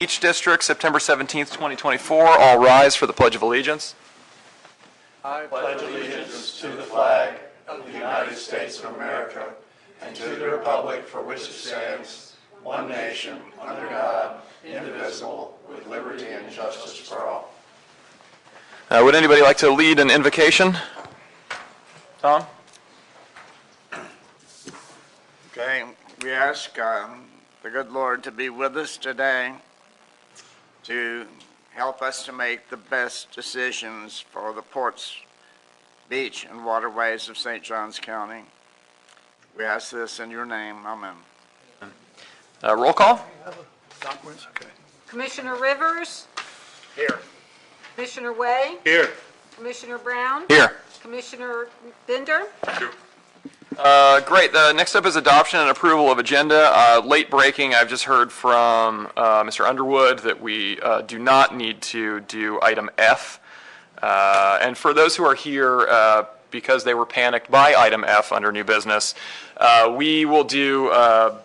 Each district, September 17th, 2024. All rise for the Pledge of Allegiance. I pledge allegiance to the flag of the United States of America and to the republic for which it stands, one nation, under God, indivisible, with liberty and justice for all. Would anybody like to lead an invocation? Tom? Okay, we ask the good Lord to be with us today, to help us to make the best decisions for the ports, beach, and waterways of St. Johns County. We ask this in your name. Amen. Roll call. Commissioner Rivers? Here. Commissioner Way? Here. Commissioner Brown? Here. Commissioner Bender? Great. Next up is adoption and approval of agenda. Late breaking, I've just heard from Mr. Underwood that we do not need to do item F. And for those who are here because they were panicked by item F under new business, we will do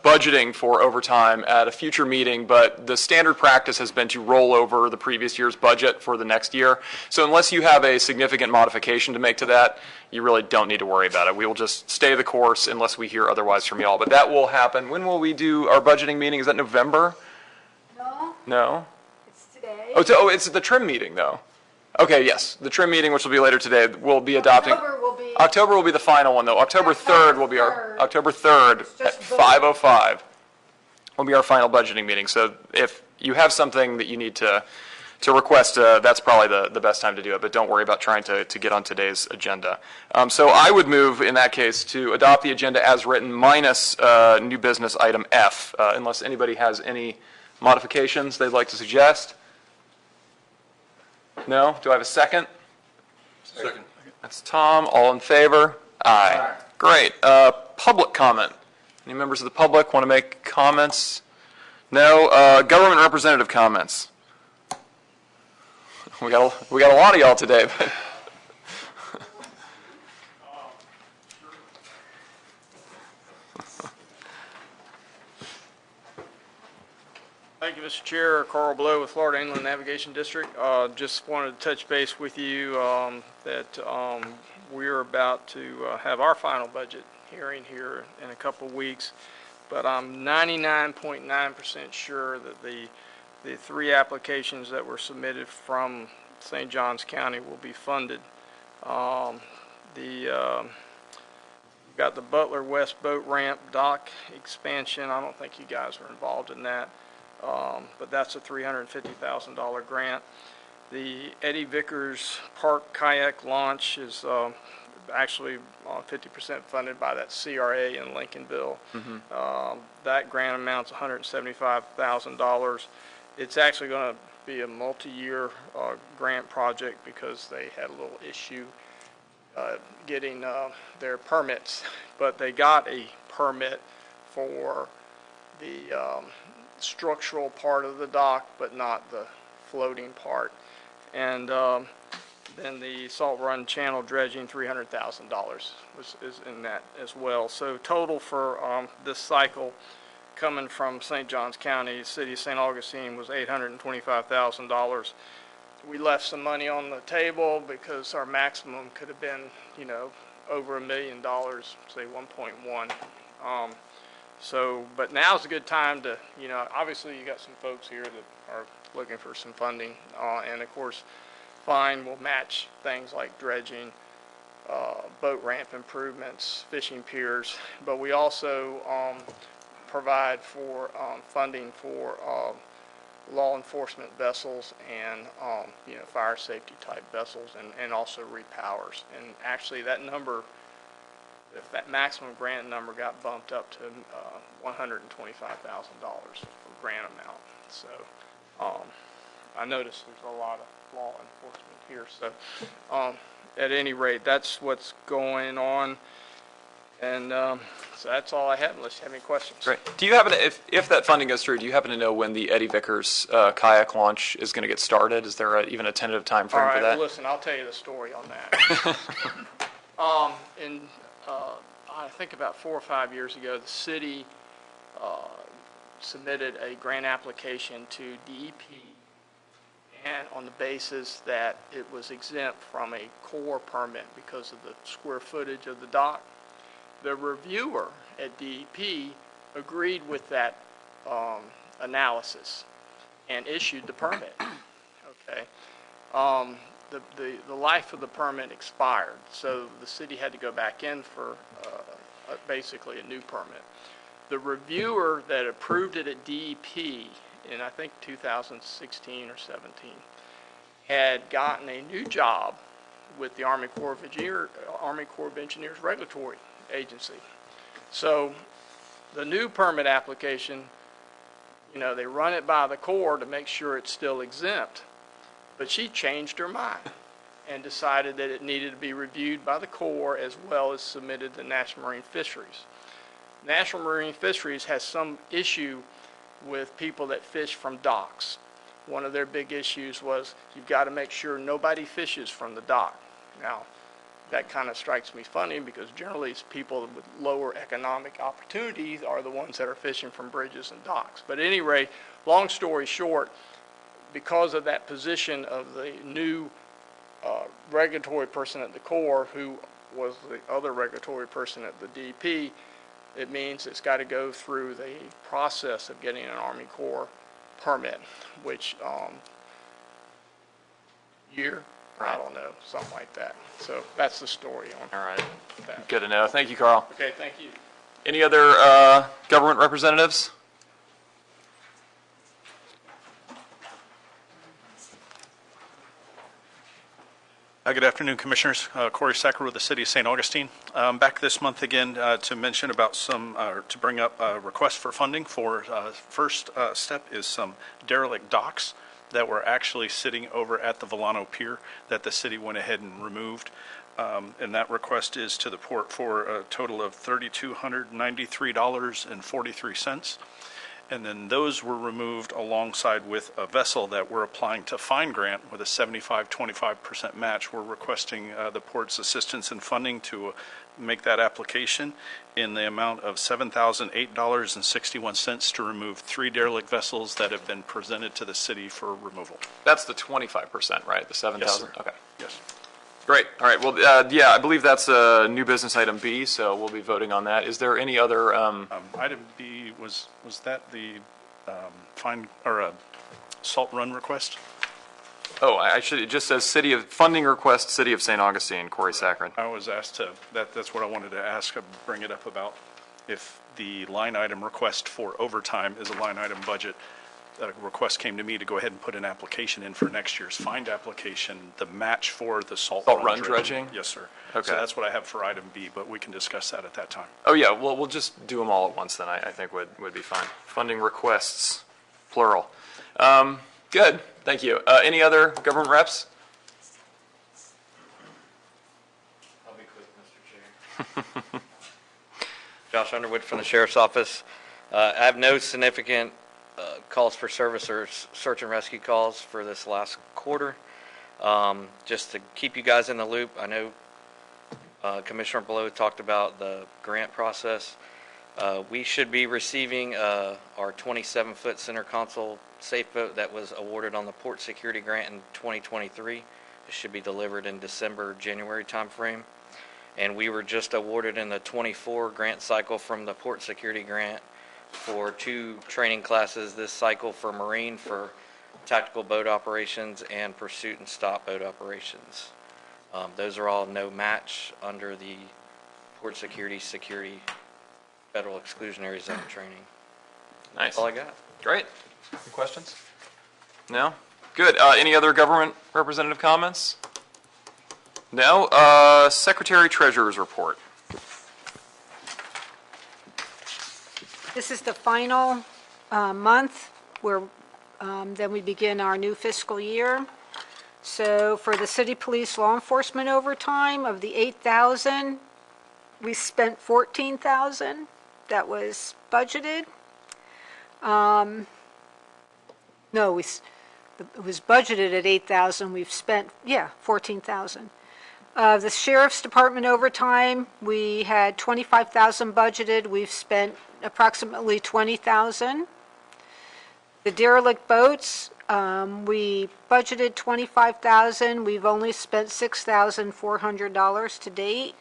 budgeting for overtime at a future meeting, but the standard practice has been to roll over the previous year's budget for the next year. So unless you have a significant modification to make to that, you really don't need to worry about it. We will just stay the course unless we hear otherwise from y'all. But that will happen. When will we do our budgeting meeting? Is that November? No. No? It's today. It's the trim meeting, though. Okay, yes. The trim meeting, which will be later today, we'll be adopting. October will be the final one, though. October 3rd will be our, October 3rd at 5:05 will be our final budgeting meeting. So if you have something that you need to request, that's probably the best time to do it, but don't worry about trying to get on today's agenda. So I would move, in that case, to adopt the agenda as written minus new business item F, unless anybody has any modifications they'd like to suggest. No? Do I have a second? Second. That's Tom. All in favor? Aye. Great. Public comment. Any members of the public want to make comments? No? Government representative comments. We got a lot of y'all today. But Thank you, Mr. Chair. Carl Blow with Florida Inland Navigation District. Just wanted to touch base with you that we're about to have our final budget hearing here in a couple of weeks, but I'm 99.9% sure that the three applications that were submitted from St. Johns County will be funded. Got the Butler West Boat Ramp dock expansion. I don't think you guys were involved in that. But that's a $350,000 grant. The Eddie Vickers Park kayak launch is actually 50% funded by that CRA in Lincolnville. That grant amounts $175,000. It's actually going to be a multi-year grant project because they had a little issue getting their permits, but they got a permit for the structural part of the dock, but not the floating part. And then the Salt Run Channel dredging, $300,000 is in that as well. So total for this cycle coming from St. Johns County, City of St. Augustine, was $825,000. We left some money on the table because our maximum could have been, over $1 million, say 1.1. But now's a good time to, obviously you got some folks here that are looking for some funding, and of course, Fine will match things like dredging, boat ramp improvements, fishing piers, but we also provide for funding for law enforcement vessels and fire safety type vessels, and also repowers. And actually that number, if that maximum grant number got bumped up to $125,000 for grant amount. So I noticed there's a lot of law enforcement here. So at any rate, that's what's going on. And so that's all I have, unless you have any questions. Great. Do you happen to, if that funding goes through, do you happen to know when the Eddie Vickers kayak launch is going to get started? Is there even a tentative time frame for that? Well, listen, I'll tell you the story on that. I think about 4 or 5 years ago, the city submitted a grant application to DEP, and on the basis that it was exempt from a core permit because of the square footage of the dock. The reviewer at DEP agreed with that analysis and issued the permit. Okay. The life of the permit expired, so the city had to go back in for basically a new permit. The reviewer that approved it at DEP in, I think, 2016 or 17, had gotten a new job with the Army Corps of Engineers Regulatory Agency. So the new permit application, they run it by the Corps to make sure it's still exempt. But she changed her mind and decided that it needed to be reviewed by the Corps as well as submitted to National Marine Fisheries. National Marine Fisheries has some issue with people that fish from docks. One of their big issues was you've got to make sure nobody fishes from the dock. Now, that kind of strikes me funny because generally it's people with lower economic opportunities are the ones that are fishing from bridges and docks. But at any rate, long story short, because of that position of the new regulatory person at the Corps, who was the other regulatory person at the DEP, it means it's got to go through the process of getting an Army Corps permit, which year, I don't know, something like that. So that's the story on All right. that. Good to know. Thank you, Carl. Okay, thank you. Any other government representatives? Good afternoon, Commissioners. Corey Sacker with the City of St. Augustine. Back this month again to mention about to bring up a request for funding for, first step is some derelict docks that were actually sitting over at the Volano Pier that the city went ahead and removed. And that request is to the port for a total of $3,293.43. And then those were removed alongside with a vessel that we're applying to Fine Grant with a 75-25% match. We're requesting the port's assistance and funding to make that application in the amount of $7,008.61 to remove 3 derelict vessels that have been presented to the city for removal. That's the 25%, right? The 7,000? Yes, sir. Okay. Yes. Great. All right. Well, yeah, I believe that's a new business item B, so we'll be voting on that. Is there any other? Item B, was that the fine or salt run request? Oh, it just says funding request, City of St. Augustine, Corey Saccharin. I was asked to, that's what I wanted to ask, bring it up about if the line item request for overtime is a line item budget. A request came to me to go ahead and put an application in for next year's find application, the match for the salt run dredging? Yes, sir. Okay. So that's what I have for item B, but we can discuss that at that time. Oh, yeah. Well, we'll just do them all at once then. I think would be fine. Funding requests, plural. Good. Thank you. Any other government reps? I'll be quick, Mr. Chair. Josh Underwood from the Sheriff's Office. I have no significant calls for service or search and rescue calls for this last quarter. Just to keep you guys in the loop, I know Commissioner Blow talked about the grant process. We should be receiving our 27-foot center console safe boat that was awarded on the port security grant in 2023. It should be delivered in December, January timeframe. And we were just awarded in the 24 grant cycle from the port security grant for 2 training classes this cycle for Marine for tactical boat operations and pursuit and stop boat operations. Those are all no match under the port security federal exclusionary zone training. Nice. That's all I got. Great. Any questions? No? Good. Any other government representative comments? No? Secretary Treasurer's report. This is the final month where then we begin our new fiscal year. So for the city police law enforcement overtime, of the 8,000, we spent 14,000 that was budgeted. No, it was budgeted at 8,000. We've spent, 14,000. The sheriff's department overtime, we had 25,000 budgeted. We've spent approximately 20,000. The derelict boats, we budgeted $25,000. We've only spent $6,400 to date.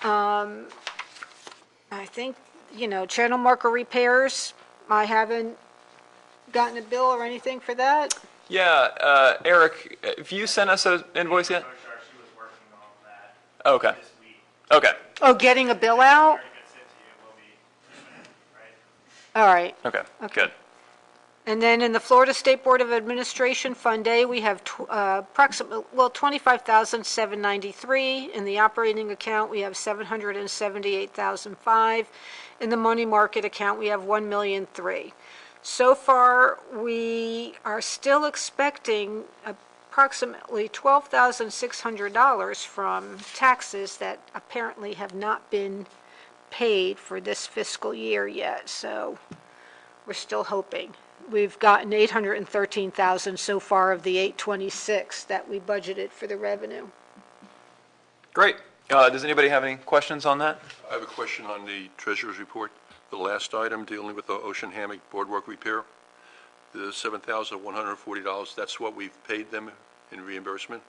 I think, channel marker repairs, I haven't gotten a bill or anything for that. Yeah, Eric, have you sent us an invoice yet? She was working on that Okay, this week. okay, Oh, getting a bill out? If it's sent to you, it will be, right? All right. okay, good. And then in the Florida State Board of Administration Fund A, we have approximately, $25,793. In the operating account, we have $778,005. In the money market account, we have $1,000,003. So far, we are still expecting approximately $12,600 from taxes that apparently have not been paid for this fiscal year yet, so we're still hoping. We've gotten $813,000 so far of the $826 that we budgeted for the revenue. Great. Does anybody have any questions on that? I have a question on the treasurer's report. The last item dealing with the Ocean Hammock boardwalk repair, the $7,140, that's what we've paid them in reimbursement?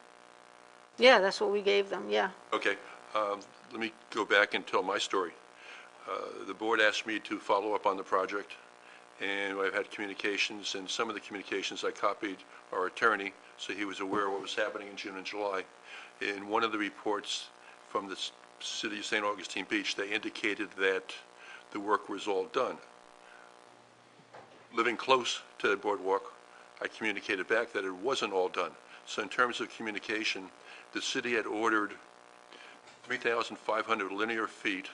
Yeah, that's what we gave them, yeah. Okay, let me go back and tell my story. The board asked me to follow up on the project, and I've had communications, and some of the communications I copied our attorney, so he was aware of what was happening in June and July. In one of the reports from the city of St. Augustine Beach, they indicated that the work was all done. Living close to the boardwalk, I communicated back that it wasn't all done. So in terms of communication, the city had ordered 3,500 linear feet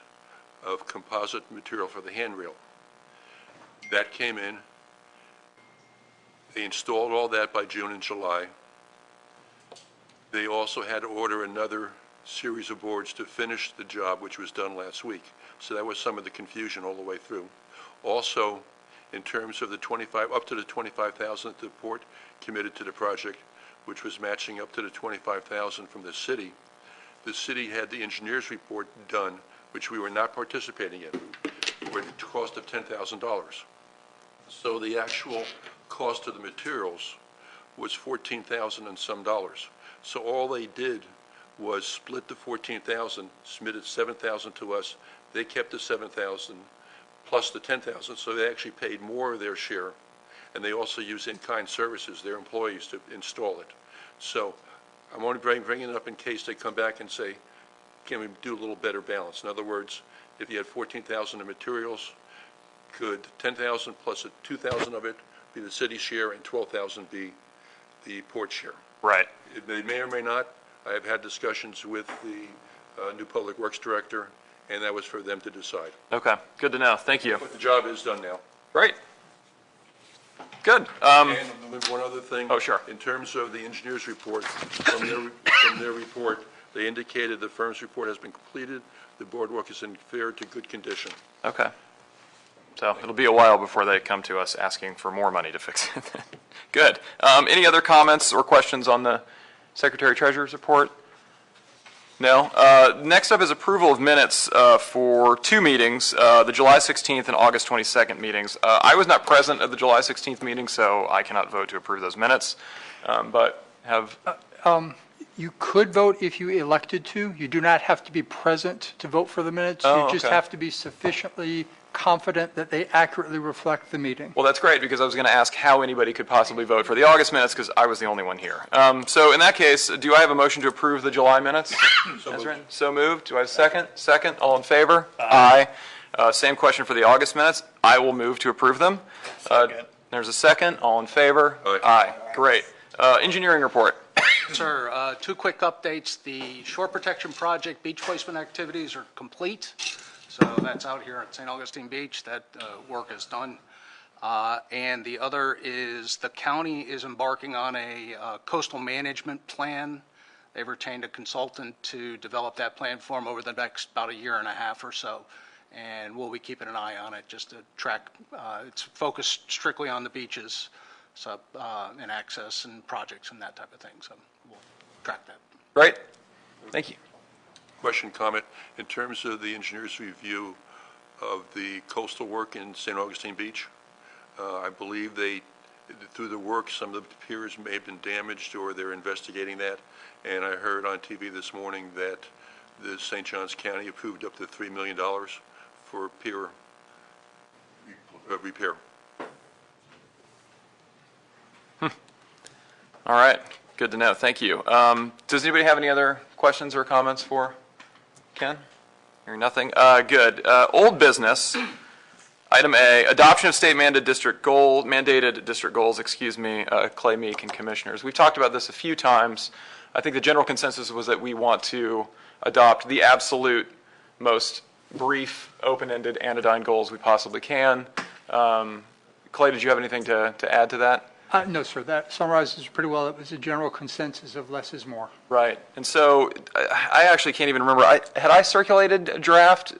of composite material for the handrail. That came in. They installed all that by June and July. They also had to order another series of boards to finish the job, which was done last week. So that was some of the confusion all the way through. Also, in terms of the up to the $25,000 that the port committed to the project, which was matching up to the $25,000 from the city had the engineer's report done, which we were not participating in, with a cost of $10,000. So the actual cost of the materials was $14,000 and some dollars. So all they did was split the $14,000, submitted $7,000 to us. They kept the $7,000 plus the $10,000, so they actually paid more of their share. And they also used in-kind services, their employees, to install it. So I'm only bringing it up in case they come back and say, can we do a little better balance? In other words, if you had $14,000 in materials, could $10,000 plus $2,000 of it be the city's share and $12,000 be the port share? Right. They may or may not. I have had discussions with the new Public Works Director, and that was for them to decide. Okay, good to know. Thank you. But the job is done now. Great. Good. And one other thing. Oh, sure. In terms of the engineer's report, from their report, they indicated the firm's report has been completed. The boardwalk is in fair to good condition. Okay. So it'll be a while before they come to us asking for more money to fix it. Good. Any other comments or questions on the Secretary Treasurer's report? No. Next up is approval of minutes for two meetings, the July 16th and August 22nd meetings. I was not present at the July 16th meeting, so I cannot vote to approve those minutes, but have... You could vote if you elected to. You do not have to be present to vote for the minutes. Oh, You just okay. have to be sufficiently confident that they accurately reflect the meeting. Well, that's great, because I was going to ask how anybody could possibly vote for the August minutes, because I was the only one here. So in that case, do I have a motion to approve the July minutes? As written? So moved. Do I have a second? Second. All in favor? Aye. Same question for the August minutes. I will move to approve them. There's a second. All in favor? Aye. Great. Engineering report. Sir, two quick updates. The shore protection project beach placement activities are complete. So that's out here at St. Augustine Beach. That work is done. And the other is the county is embarking on a coastal management plan. They've retained a consultant to develop that plan for them over the next about a year and a half or so. And we'll be keeping an eye on it just to track. It's focused strictly on the beaches. So, and access and projects and that type of thing. So we'll track that. Great. Thank you. Question, comment. In terms of the engineer's review of the coastal work in St. Augustine Beach, I believe through the work, some of the piers may have been damaged, or they're investigating that. And I heard on TV this morning that the St. Johns County approved up to $3 million for pier repair. All right, good to know, thank you. Does anybody have any other questions or comments for Ken? Hearing nothing, good. Old business, item A, adoption of state mandated district goals, Clay Meek and commissioners. We've talked about this a few times. I think the general consensus was that we want to adopt the absolute most brief, open-ended anodyne goals we possibly can. Clay, did you have anything to add to that? No, sir, that summarizes pretty well. It was a general consensus of less is more. Right, and so I actually can't even remember. Had I circulated draft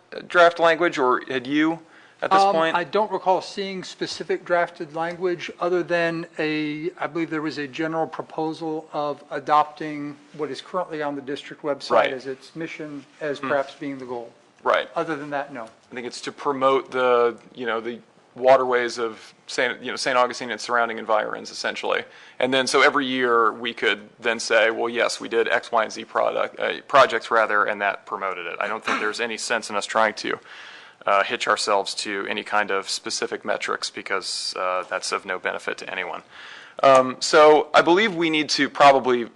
language, or had you at this point? I don't recall seeing specific drafted language other than I believe there was a general proposal of adopting what is currently on the district website Right. as its mission as perhaps being the goal. Right. Other than that, no. I think it's to promote the waterways of St. Augustine and surrounding environs, essentially. And then, so every year, we could then say, well, yes, we did X, Y, and Z projects, and that promoted it. I don't think there's any sense in us trying to hitch ourselves to any kind of specific metrics, because that's of no benefit to anyone. So I believe we need to probably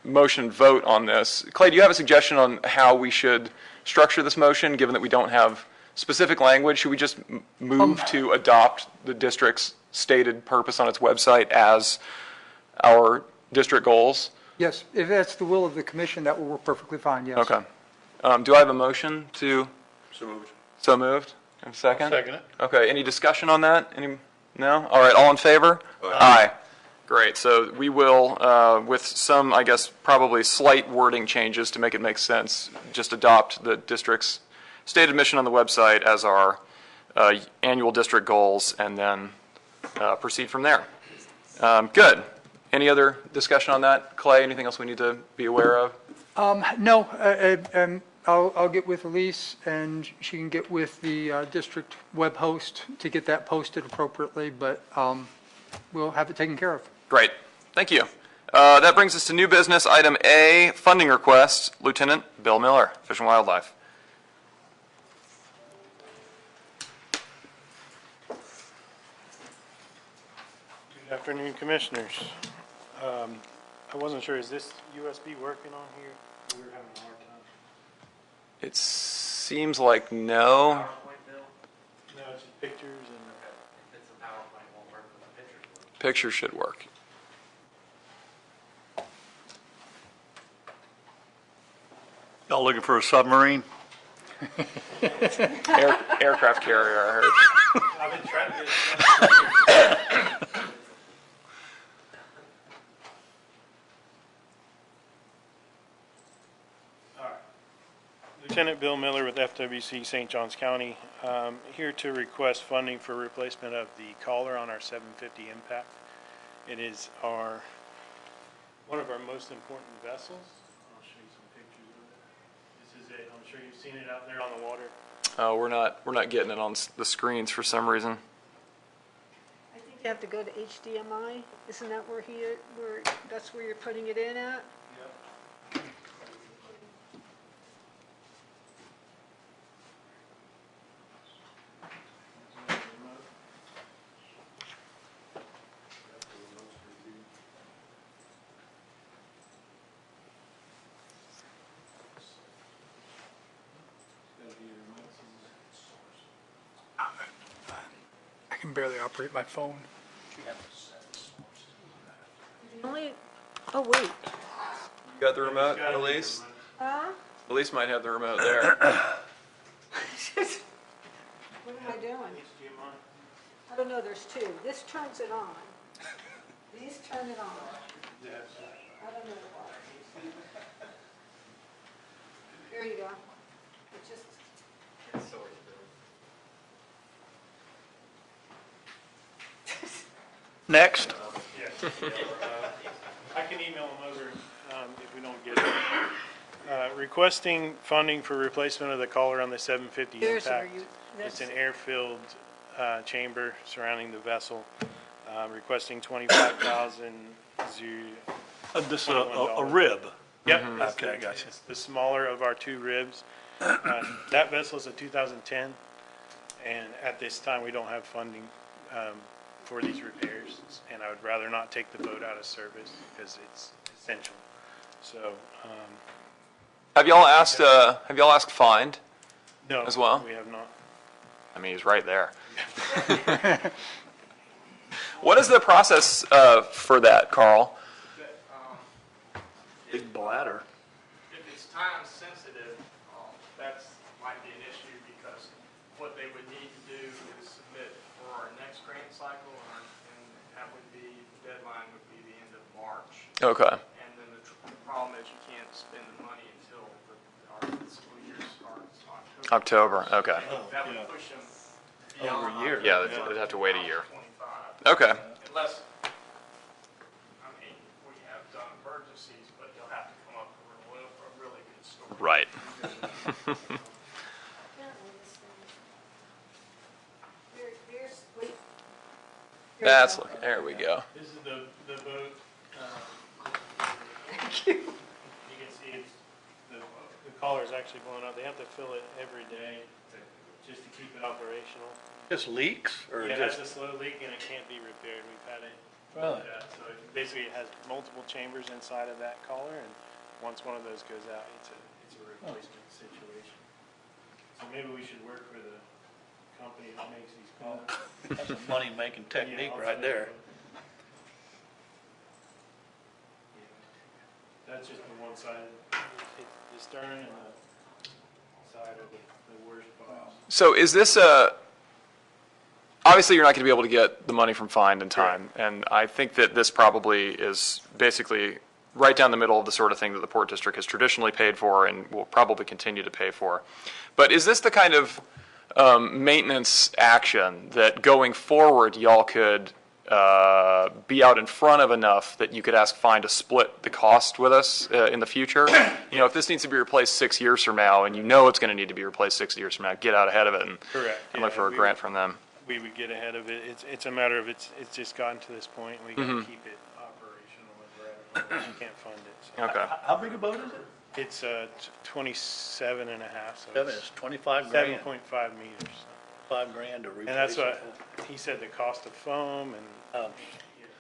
motion and vote on this. Clay, do you have a suggestion on how we should structure this motion, given that we don't have specific language? Should we just move to adopt the district's stated purpose on its website as our district goals? Yes, if that's the will of the commission, that will work perfectly fine, yes. Okay. Do I have a motion to? So moved. So moved. And second? Second it. Okay, any discussion on that? No? All right, all in favor? Aye. Great, so we will, with some, I guess, probably slight wording changes to make it make sense, just adopt the district's stated mission on the website as our annual district goals, and then proceed from there. Good. Any other discussion on that? Clay, anything else we need to be aware of? No, I'll get with Elise, and she can get with the district web host to get that posted appropriately, but we'll have it taken care of. Great. Thank you. That brings us to new business. Item A, funding request, Lieutenant Bill Miller, Fish and Wildlife. Good afternoon, Commissioners. I wasn't sure, is this USB working on here? We were having a hard time. It seems like no. No, it's just pictures and... If it's a PowerPoint, it won't work, but the pictures work. Picture should work. Y'all looking for a submarine? Aircraft carrier, I heard. I've been trying to get it. All right. Lieutenant Bill Miller with FWC St. Johns County, here to request funding for replacement of the collar on our 750 Impact. It is one of our most important vessels. I'll show you some pictures of it. This is it. I'm sure you've seen it out there on the water. Oh, we're not getting it on the screens for some reason. I think you have to go to HDMI. Isn't that where that's where you're putting it in at? I can barely operate my phone. Oh, wait. You got the remote, Elise? Huh? Elise might have the remote there. What am I doing? I don't know, there's two. This turns it on. These turn it on. I don't know why. There you go. It just... Next. I can email them over if we don't get it. Requesting funding for replacement of the collar on the 750 Here's where Impact. you... It's an air-filled chamber surrounding the vessel, requesting $25,000. This is a rib. Yep. Okay, gotcha. It's the smaller of our two ribs. That vessel is a 2010, and at this time, we don't have funding for these repairs, and I would rather not take the boat out of service because it's essential. So, Have y'all asked Find? no. As well? We have not. I mean, he's right there. What is the process for that, Carl? Big bladder. If it's time sensitive, that's might be an issue because what they would need to do is submit for our next grant cycle, and that would be, the deadline would be the end of March. Okay. And then the problem is you can't spend the money until our fiscal year starts October, October. okay. That would push them Over beyond. a year. Yeah, they'd have to wait a year. 25. Okay. Unless, I mean, we have done emergencies, but they'll have to come up with a really good story. Right. That's looking, there we go. This is the boat. Thank you. You can see it's, the collar is actually blown up. They have to fill it every day just to keep it operational. Just leaks or Yeah, it has just? a slow leak and it can't be repaired. We've had it. Really? So it basically it has multiple chambers inside of that collar, and once one of those goes out, it's a replacement situation. So maybe we should work for the company that makes these collars. That's a money-making technique Yeah, right there. That's just the one side, the stern and the side are the worst parts. So is this obviously you're not going to be able to get the money from Find in time, and I think that this probably is basically right down the middle of the sort of thing that the Port District has traditionally paid for and will probably continue to pay for. But is this the kind of maintenance action that going forward y'all could be out in front of enough that you could ask Find to split the cost with us in the future? You know, if this needs to be replaced 6 years from now, and you know it's going to need to be replaced 6 years from now, get out ahead of it and Correct, look yeah, for a we grant would- from them. We would get ahead of it. It's a matter of it's just gotten to this point. We got to keep it operational and forever. We can't fund it. So. Okay. How big a boat is it? It's 27 and a half, so Seven, it's 25 grand, 7.5 meters. $5 grand to replace And that's it. what he said, the cost of foam, and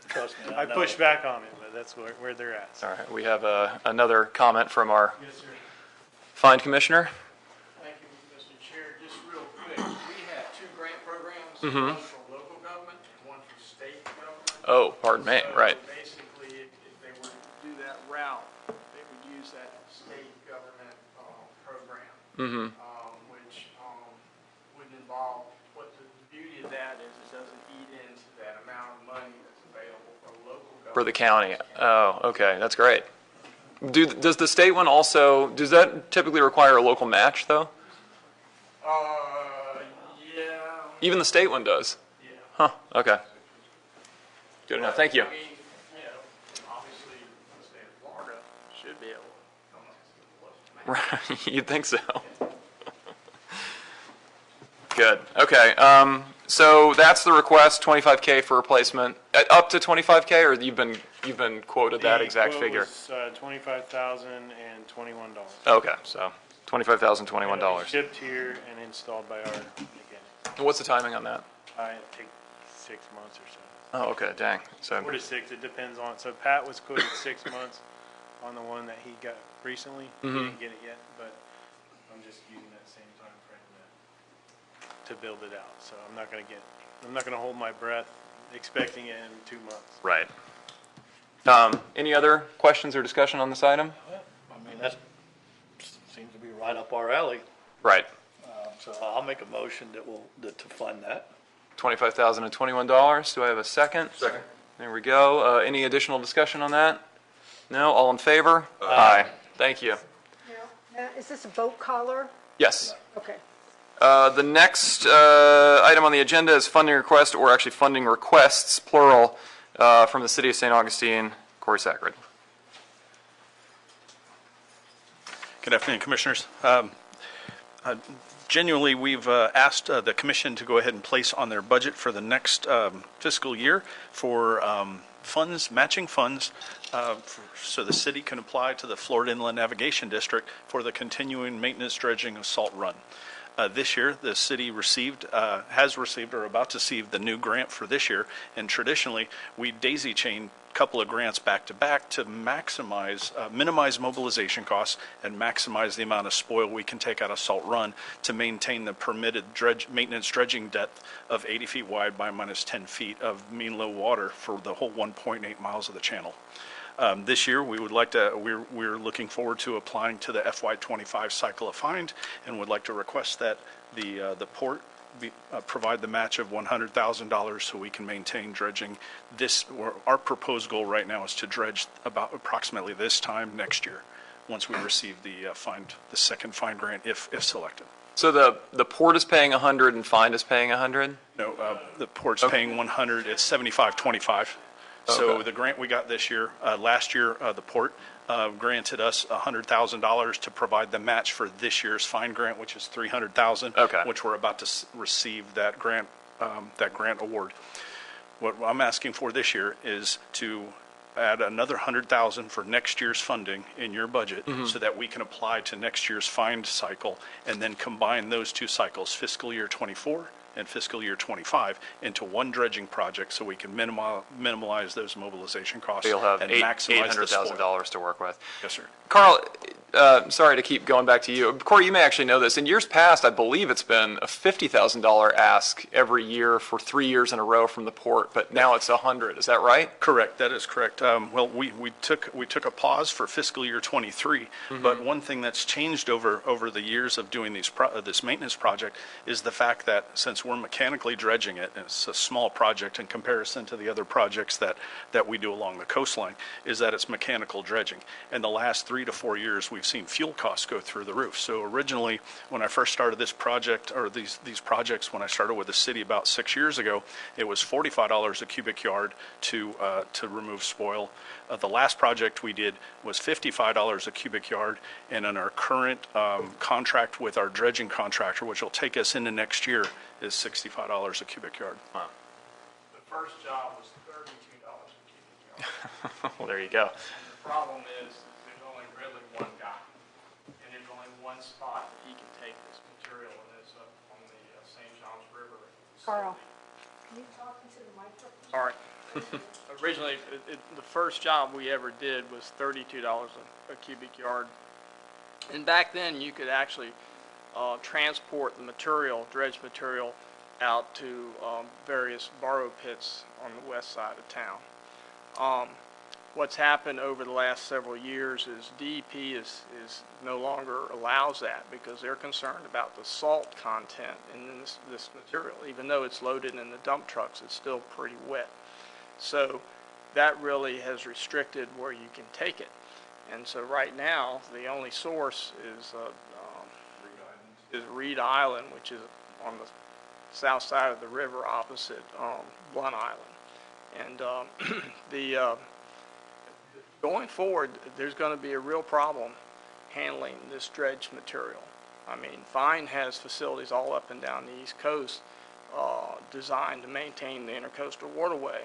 Trust me, I know. pushed back on it, but that's where they're at. So. All right, we have another comment from our Yes, sir. Find Commissioner. Thank you, Mr. Chair. Just real quick, we have two grant programs, one for local government and one for state government. Oh, pardon me, So right. basically, if they were to do that route, they would use that state government program. Which wouldn't involve, what the beauty of that is, it doesn't eat into that amount of money that's available for local government. For the county. Oh, okay, that's great. Does the state one also, does that typically require a local match, though? Yeah, Even the state one does? yeah. Huh, okay. Good enough, thank you. I mean, you know, obviously, the state of Florida should be able to come up with a list. Right, you'd think so. Good, okay, so that's the request, 25K for replacement, up to 25K, or you've been quoted that exact figure? The quote was $25,021. Okay, so $25,021. Shipped here and installed by our mechanic. What's the timing on that? I take 6 months or so. Oh, okay, dang, so, 4 to 6, it depends on, so Pat was quoted 6 months on the one that he got recently. He didn't get it yet, but I'm just using that same time frame to build it out. So I'm not gonna hold my breath expecting it in 2 months. right. Any other questions or discussion on this item? I mean, that seems to be right up our alley. Right, So I'll make a motion to fund that. $25,021, do I have a second? Second. There we go, any additional discussion on that? No, all in favor? Aye. Thank you. Now, is this a boat collar? Yes. Okay. The next item on the agenda is funding request, or actually funding requests, plural, from the City of St. Augustine. Corey Sacred. Good afternoon, Commissioners. Genuinely, we've asked the commission to go ahead and place on their budget for the next fiscal year for funds, matching funds, so the city can apply to the Florida Inland Navigation District for the continuing maintenance dredging of Salt Run. This year, the city has received or about to receive the new grant for this year, and traditionally, we daisy chain a couple of grants back to back to minimize mobilization costs and maximize the amount of spoil we can take out of Salt Run to maintain the permitted maintenance dredging depth of 80 feet wide by minus 10 feet of mean low water for the whole 1.8 miles of the channel. This year, we're looking forward to applying to the FY25 cycle of find, and would like to request that the port provide the match of $100,000 so we can maintain dredging. Our proposed goal right now is to dredge about approximately this time next year, once we receive the second find grant, if selected. So the port is paying 100 and find is paying 100? No, the port's paying 100. It's 75-25. So Okay. the grant we got this year, last year, the port granted us $100,000 to provide the match for this year's fine grant, which is $300,000. Okay. Which we're about to receive that grant award. What I'm asking for this year is to add another $100,000 for next year's funding in your budget, so that we can apply to next year's find cycle, and then combine those two cycles, fiscal year '24 and fiscal year '25, into one dredging project, so we can minimize those mobilization costs You'll have and maximize the spoil. $800,000 to work with. Yes, sir. Carl, sorry to keep going back to you. Corey, you may actually know this. In years past, I believe it's been a $50,000 ask every year for 3 years in a row from the port, but now it's 100. Is that right? Correct, that is correct. Well, we took a pause for fiscal year '23, but one thing that's changed over the years of doing this maintenance project is the fact that since we're mechanically dredging it, and it's a small project in comparison to the other projects that we do along the coastline, is that it's mechanical dredging. And the last 3 to 4 years, we've seen fuel costs go through the roof. So originally, when I first started this project, or these projects, when I started with the city about 6 years ago, it was $45 a cubic yard to remove spoil. The last project we did was $55 a cubic yard, and in our current contract with our dredging contractor, which will take us into next year, is $65 a cubic yard. The first job was $32 a cubic yard. Well, there you go. The problem is there's only really one guy, and there's only one spot that he can take this material, and it's up on the St. Johns River. Carl, can you talk into the microphone? All right. Originally, the first job we ever did was $32 a cubic yard. And back then, you could actually transport the material, dredge material, out to various borrow pits on the west side of town. What's happened over the last several years is DEP is no longer allows that, because they're concerned about the salt content in this material. Even though it's loaded in the dump trucks, it's still pretty wet. So that really has restricted where you can take it. And so right now, the only source is Reed Island, which is on the south side of the river opposite Blunt Island. And going forward, there's going to be a real problem handling this dredge material. I mean, Fine has facilities all up and down the East Coast designed to maintain the intercoastal waterway.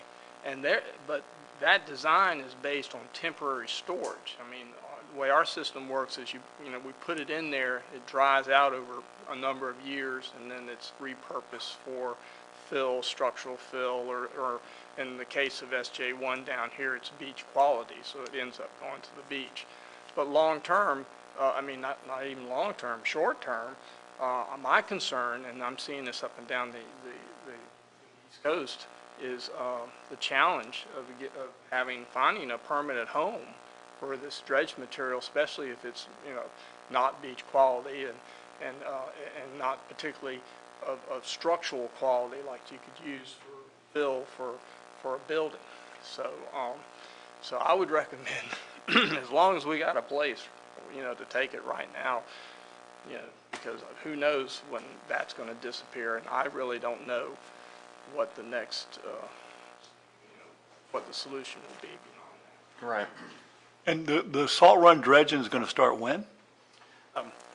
But that design is based on temporary storage. I mean, the way our system works is we put it in there, it dries out over a number of years, and then it's repurposed for fill, structural fill, or in the case of SJ1 down here, it's beach quality, so it ends up going to the beach. But long term, not even long term, short term, my concern, and I'm seeing this up and down the East Coast, is the challenge of finding a permanent home for this dredge material, especially if it's not beach quality and not particularly of structural quality like you could use for fill for a building. So I would recommend, as long as we got a place, to take it right now, because who knows when that's going to disappear, and I really don't know what the next, what the solution will be beyond that. Right. And the Salt Run dredging is going to start when?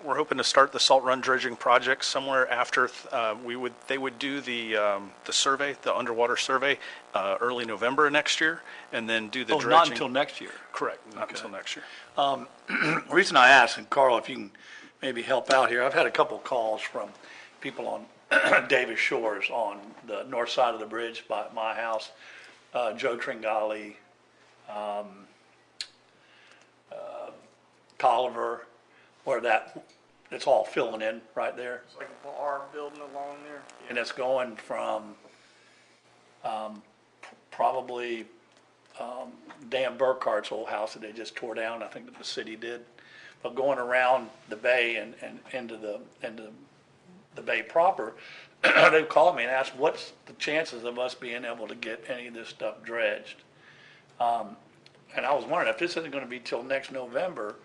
We're hoping to start the salt run dredging project somewhere after they would do the survey, the underwater survey, early November of next year, and then do the dredging. Not until next year. Correct, not until next year. The reason I asked, and Carl, if you can maybe help out here, I've had a couple calls from people on Davis Shores on the north side of the bridge by my house, Joe Tringali, Tolliver, where it's all filling in right there. It's like a bar building along there. And it's going from probably Dan Burkhart's old house that they just tore down, I think that the city did, but going around the bay and into the bay proper, they called me and asked, what's the chances of us being able to get any of this stuff dredged? And I was wondering, if this isn't gonna be till next November,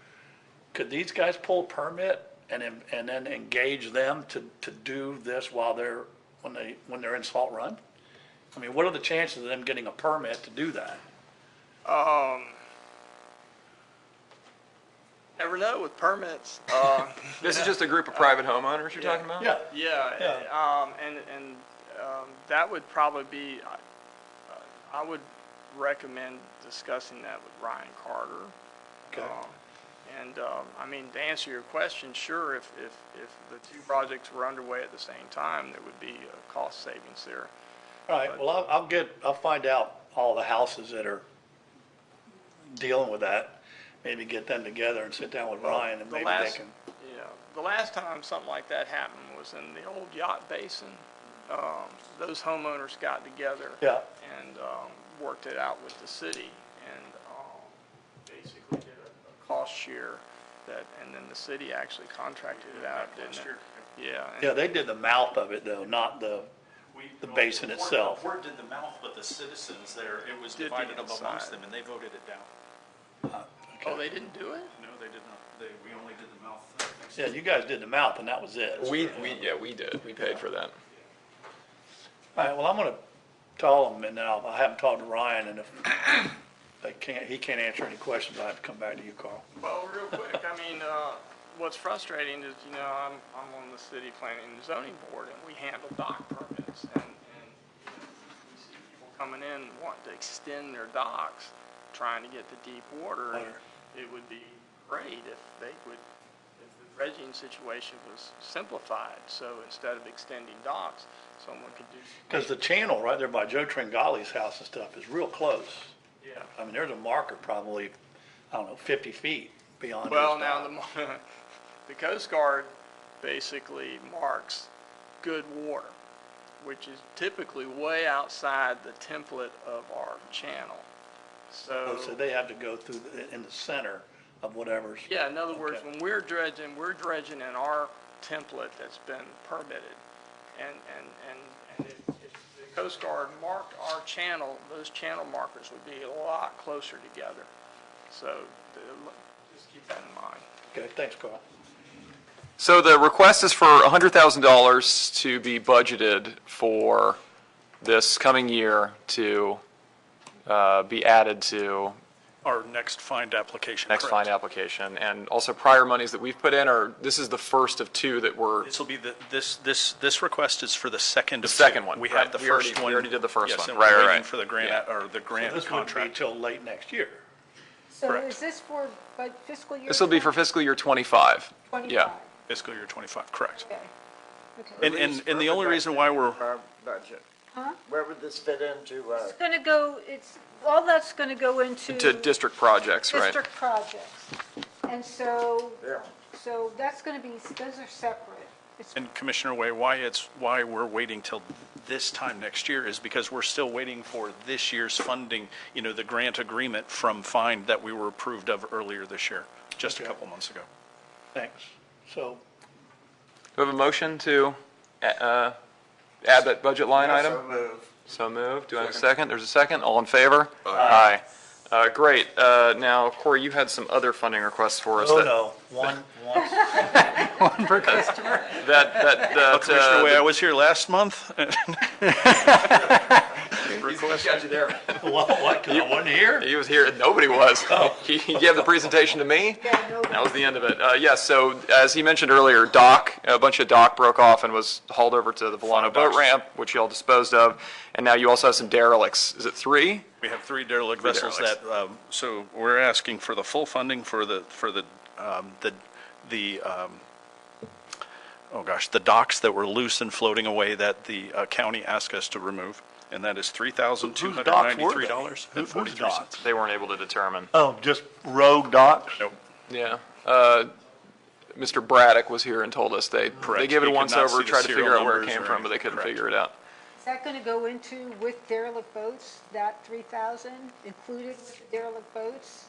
could these guys pull a permit and then engage them to do this while when they're in Salt Run? I mean, what are the chances of them getting a permit to do that? Never know with permits. This is just a group of private homeowners you're talking about? Yeah. Yeah, and that would probably be, I would recommend discussing that with Ryan Carter. Okay. I mean, to answer your question, sure, if the two projects were underway at the same time, there would be a cost savings there. All right, well, I'll find out all the houses that are dealing with that, maybe get them together and sit down with Ryan and maybe they can. Yeah, the last time something like that happened was in the old yacht basin. Those homeowners got together. Yeah. And worked it out with the city and basically did a cost share and then the city actually contracted it out, didn't it? Yeah. Yeah, they did the mouth of it though, not the basin itself. The board did the mouth, but the citizens there, it was Did the divided up inside. amongst them, and they voted it down. Oh, they didn't do it? No, they did not. We only did the mouth. Yeah, you guys did the mouth and that was it. We did. We paid for that. All right, well, I'm gonna tell them and then I'll have them talk to Ryan and if he can't answer any questions, I have to come back to you, Carl. Well, real quick, I mean, what's frustrating is, I'm on the city planning and zoning board, and we handle dock permits, and we see people coming in wanting to extend their docks, trying to get to deep water, and it would be great if the dredging situation was simplified, so instead of extending docks, someone could do. Because the channel right there by Joe Tringali's house and stuff is real close. Yeah. I mean, there's a marker probably, I don't know, 50 feet beyond. Well, his now, dock. the Coast Guard basically marks good water, which is typically way outside the template of our channel. So they have to go through in the center of whatever's. Yeah, in other words, Okay. when we're dredging in our template that's been permitted. And if the Coast Guard marked our channel, those channel markers would be a lot closer together. So just keep that in mind. Okay, thanks, Carl. So the request is for $100,000 to be budgeted for this coming year to be added to Our next find application. next correct. fine application. And also prior monies that we've put in, or this is the first of two that were, This will be this request is for the second of two. second one, We right. had the We already- first we one. already did the first yes, one. and Right, we're right, waiting right. for the grant, Yeah. or the grant This wouldn't be contract. till late next year. So Correct. is this for fiscal year? this will be for fiscal year 25. 25? Yeah. Fiscal year 25, correct. Okay. Okay. And the only reason why we're, Our budget. Where would this fit into, It's going to go, all that's going to go into. To district projects, right? District projects. And so, yeah, so that's going to be, those are separate. It's and Commissioner Way, why we're waiting till this time next year is because we're still waiting for this year's funding, the grant agreement from FIND that we were approved of earlier this year, just a couple months ago. Thanks. So, Do we have a motion to add that budget line item? so move. So moved. Do I have a second? There's a second. All in favor? Aye. Great. Now, Corey, you had some other funding requests for us. one. One per customer. That Commissioner Way, I was here last month. request. Got you there. What? 'Cause I wasn't here? He was here, nobody was. He gave the presentation to me, that was the end of it. Yes, so as he mentioned earlier, a bunch of dock broke off and was hauled over to the Volano boat ramp, which you all disposed of, and now you also have some derelicts. Is it 3? We have 3 derelict Three vessels derelicts. that, so we're asking for the full funding for the the docks that were loose and floating away that the county asked us to remove, and that is $3,293.43. Whose docks? They weren't able to determine. Oh, just rogue docks? Nope. Yeah. Mr. Braddock was here and told us they Correct. gave it a He could once not over, see the tried to serial figure out where it numbers came or from, but they anything. couldn't Correct. figure it out. Is that going to go into with derelict boats, that 3,000 included with the derelict boats?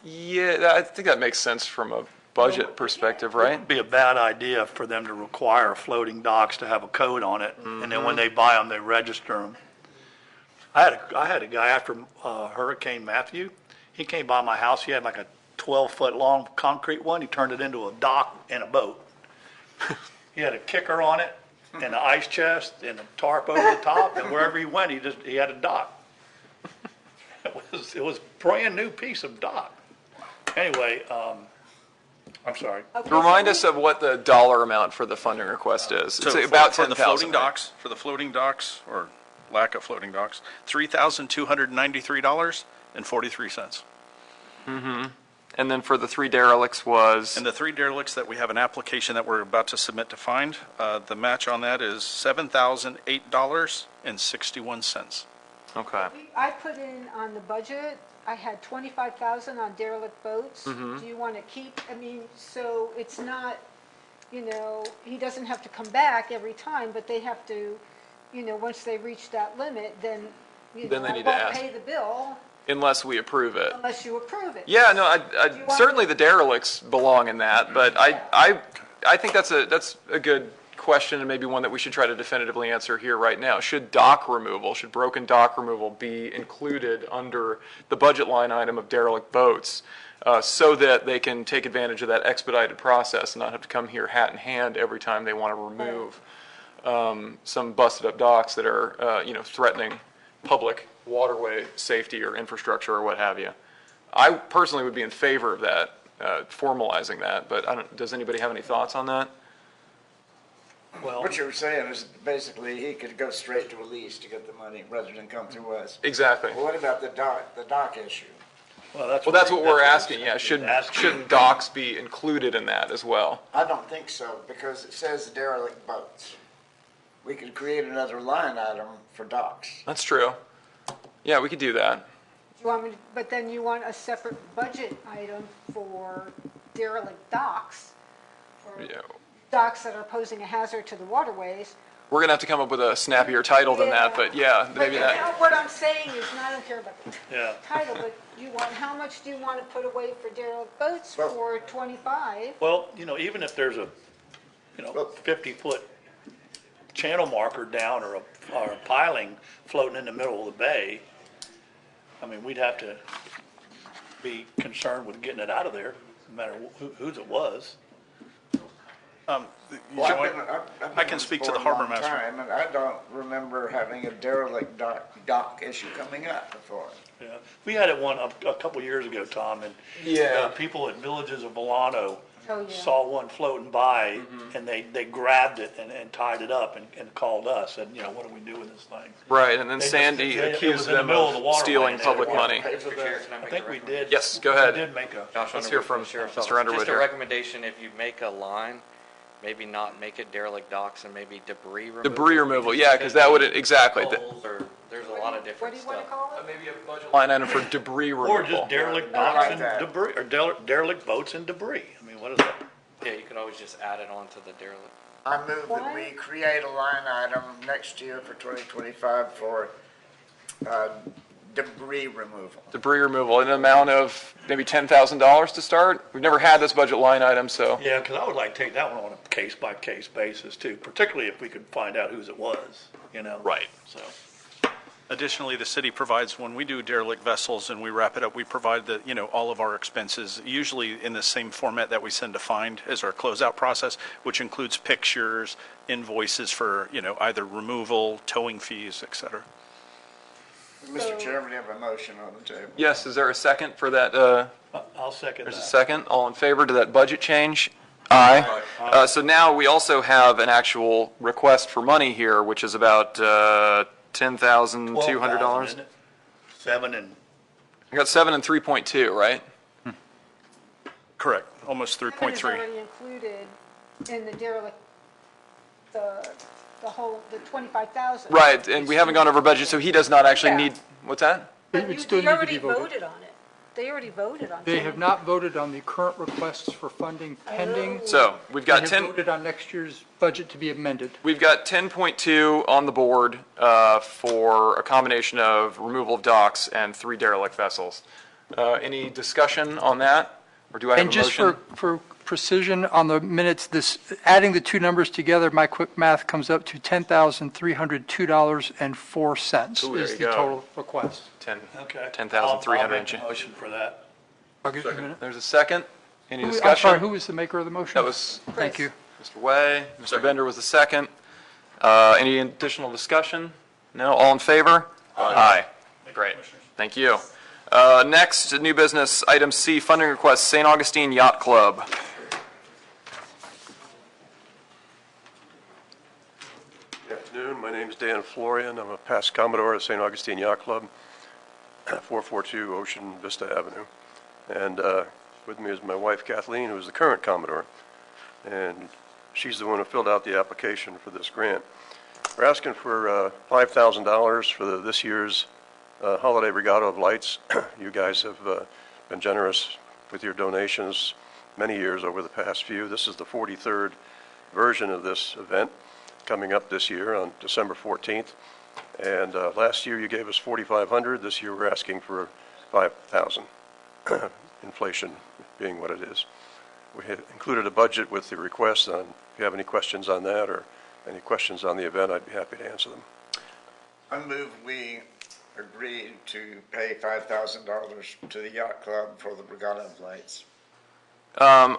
Yeah, I think that makes sense from a budget perspective, right? It'd be a bad idea for them to require floating docks to have a code on it, and then when they buy them, they register them. I had a guy after Hurricane Matthew, he came by my house, he had like a 12-foot long concrete one, he turned it into a dock and a boat. He had a kicker on it, and an ice chest, and a tarp over the top, and wherever he went, he had a dock. It was a brand new piece of dock. Anyway, I'm sorry. Remind us of what the dollar amount for the funding request is. So It's about for the 10,000. floating docks, or lack of floating docks, $3,293.43. And then for the 3 derelicts was, And the 3 derelicts that we have an application that we're about to submit to find, the match on that is $7,008.61. okay. I put in on the budget, I had 25,000 on derelict boats. Mm-hmm. Do you want to keep, so it's not, he doesn't have to come back every time, but they have to, once they reach that limit, then, Then they I need to won't ask. pay the bill Unless we approve it. unless you approve it. Yeah, no, you want certainly to- the derelicts belong in that, but I think that's a good question and maybe one that we should try to definitively answer here right now. Should broken dock removal be included under the budget line item of derelict boats so that they can take advantage of that expedited process and not have to come here hat in hand every time they want to remove some busted up docks that are, threatening public waterway safety or infrastructure or what have you. I personally would be in favor of that, formalizing that, but does anybody have any thoughts on that? Well, What you're saying is basically he could go straight to a lease to get the money rather than come through us. Exactly. Well, what about the dock issue? Well, that's what we're asking, yeah. he's Shouldn't asking. docks be included in that as well? I don't think so, because it says derelict boats. We could create another line item for docks. That's true. Yeah, we could do that. You want me, but then you want a separate budget item for derelict docks, for Yeah. docks that are posing a hazard to the waterways. We're gonna have to come up with a snappier title than that, but yeah, But maybe that. what I'm saying is, and I don't care about the Yeah. title, but how much do you want to put away for derelict boats Well- for 25? Well, even if there's a, 50-foot channel marker down or a piling floating in the middle of the bay, we'd have to be concerned with getting it out of there, no matter whose it was. Well, Joe, I've been I can on speak this to the board a harbor long master. time, and I don't remember having a derelict dock issue coming up before. Yeah, we had it one a couple years ago, Tom, and Yeah. people at Villages of Volano Oh, yeah. saw one floating by, and they grabbed it and tied it up and called us, and, what do we do with this thing? Right, and then They just- Sandy it was accused in the them middle of the of waterway, stealing and they public had to money. Pay for Mr. the- Chair, can I I make think a we recommendation? did. Yes, go ahead. We did make a, Josh Let's Underwood hear from from the Sheriff's Mr. Office. Underwood Just a here. recommendation, if you make a line, maybe not make it derelict docks and maybe debris removal. Debris removal, yeah, because that would, exactly. Holes or, there's a lot of What different do you want stuff. to call it? Maybe a budget line item for debris removal. or just derelict I docks like and that. debris, or derelict boats and debris. What is that? Yeah, you can always just add it on to the derelict. I move that Why? we create a line item next year for 2025 for debris removal. Debris removal, in an amount of maybe $10,000 to start? We've never had this budget line item, so. Yeah, because I would like to take that one on a case-by-case basis, too, particularly if we could find out whose it was, Right. So, Additionally, the city provides, when we do derelict vessels and we wrap it up, we provide all of our expenses, usually in the same format that we send to find as our closeout process, which includes pictures, invoices for, either removal, towing fees, et cetera. Mr. Chairman, you have a motion on the table. Yes, is there a second for that? I'll second There's a that. second. All in favor to that budget change? Aye. So now we also have an actual request for money here, which is about $10,200. 12,000, isn't it? 7 and, I got 7 and 3.2, right? Correct, almost 3.3. It's already included in the derelict, the whole, the 25,000. Right, and we haven't gone over budget, so he does not actually Yeah. need, what's that? But It still they need to be already voted. voted on it. They already voted on it. They have not voted on the current requests for funding pending. So we've They got have 10, voted on next year's budget to be amended. we've got 10.2 on the board for a combination of removal of docks and 3 derelict vessels. Any discussion on that, or do I have a And just motion? for precision on the minutes, this, adding the two numbers together, my quick math comes up to $10,302.04 Ooh, there is you the go. total request. okay. 10,300 I'll and make a motion for that. I'll give you a minute. There's a second. Any I'm discussion? sorry, who was the maker of the motion? That was Thank you. Mr. Way. Mr. Bender was the second. Any additional discussion? No? All in favor? Aye. Great. Thank you. Next, new business, item C, funding request, St. Augustine Yacht Club. Good afternoon. My name is Dan Florian. I'm a past Commodore at St. Augustine Yacht Club, 442 Ocean Vista Avenue. And with me is my wife Kathleen, who is the current Commodore. And she's the one who filled out the application for this grant. We're asking for $5,000 for this year's Holiday Regatta of Lights. You guys have been generous with your donations many years over the past few. This is the 43rd version of this event coming up this year on December 14th. And last year you gave us $4,500. This year we're asking for $5,000. Inflation being what it is. We had included a budget with the request. If you have any questions on that or any questions on the event, I'd be happy to answer them. I move we agree to pay $5,000 to the yacht club for the Regatta of Lights. I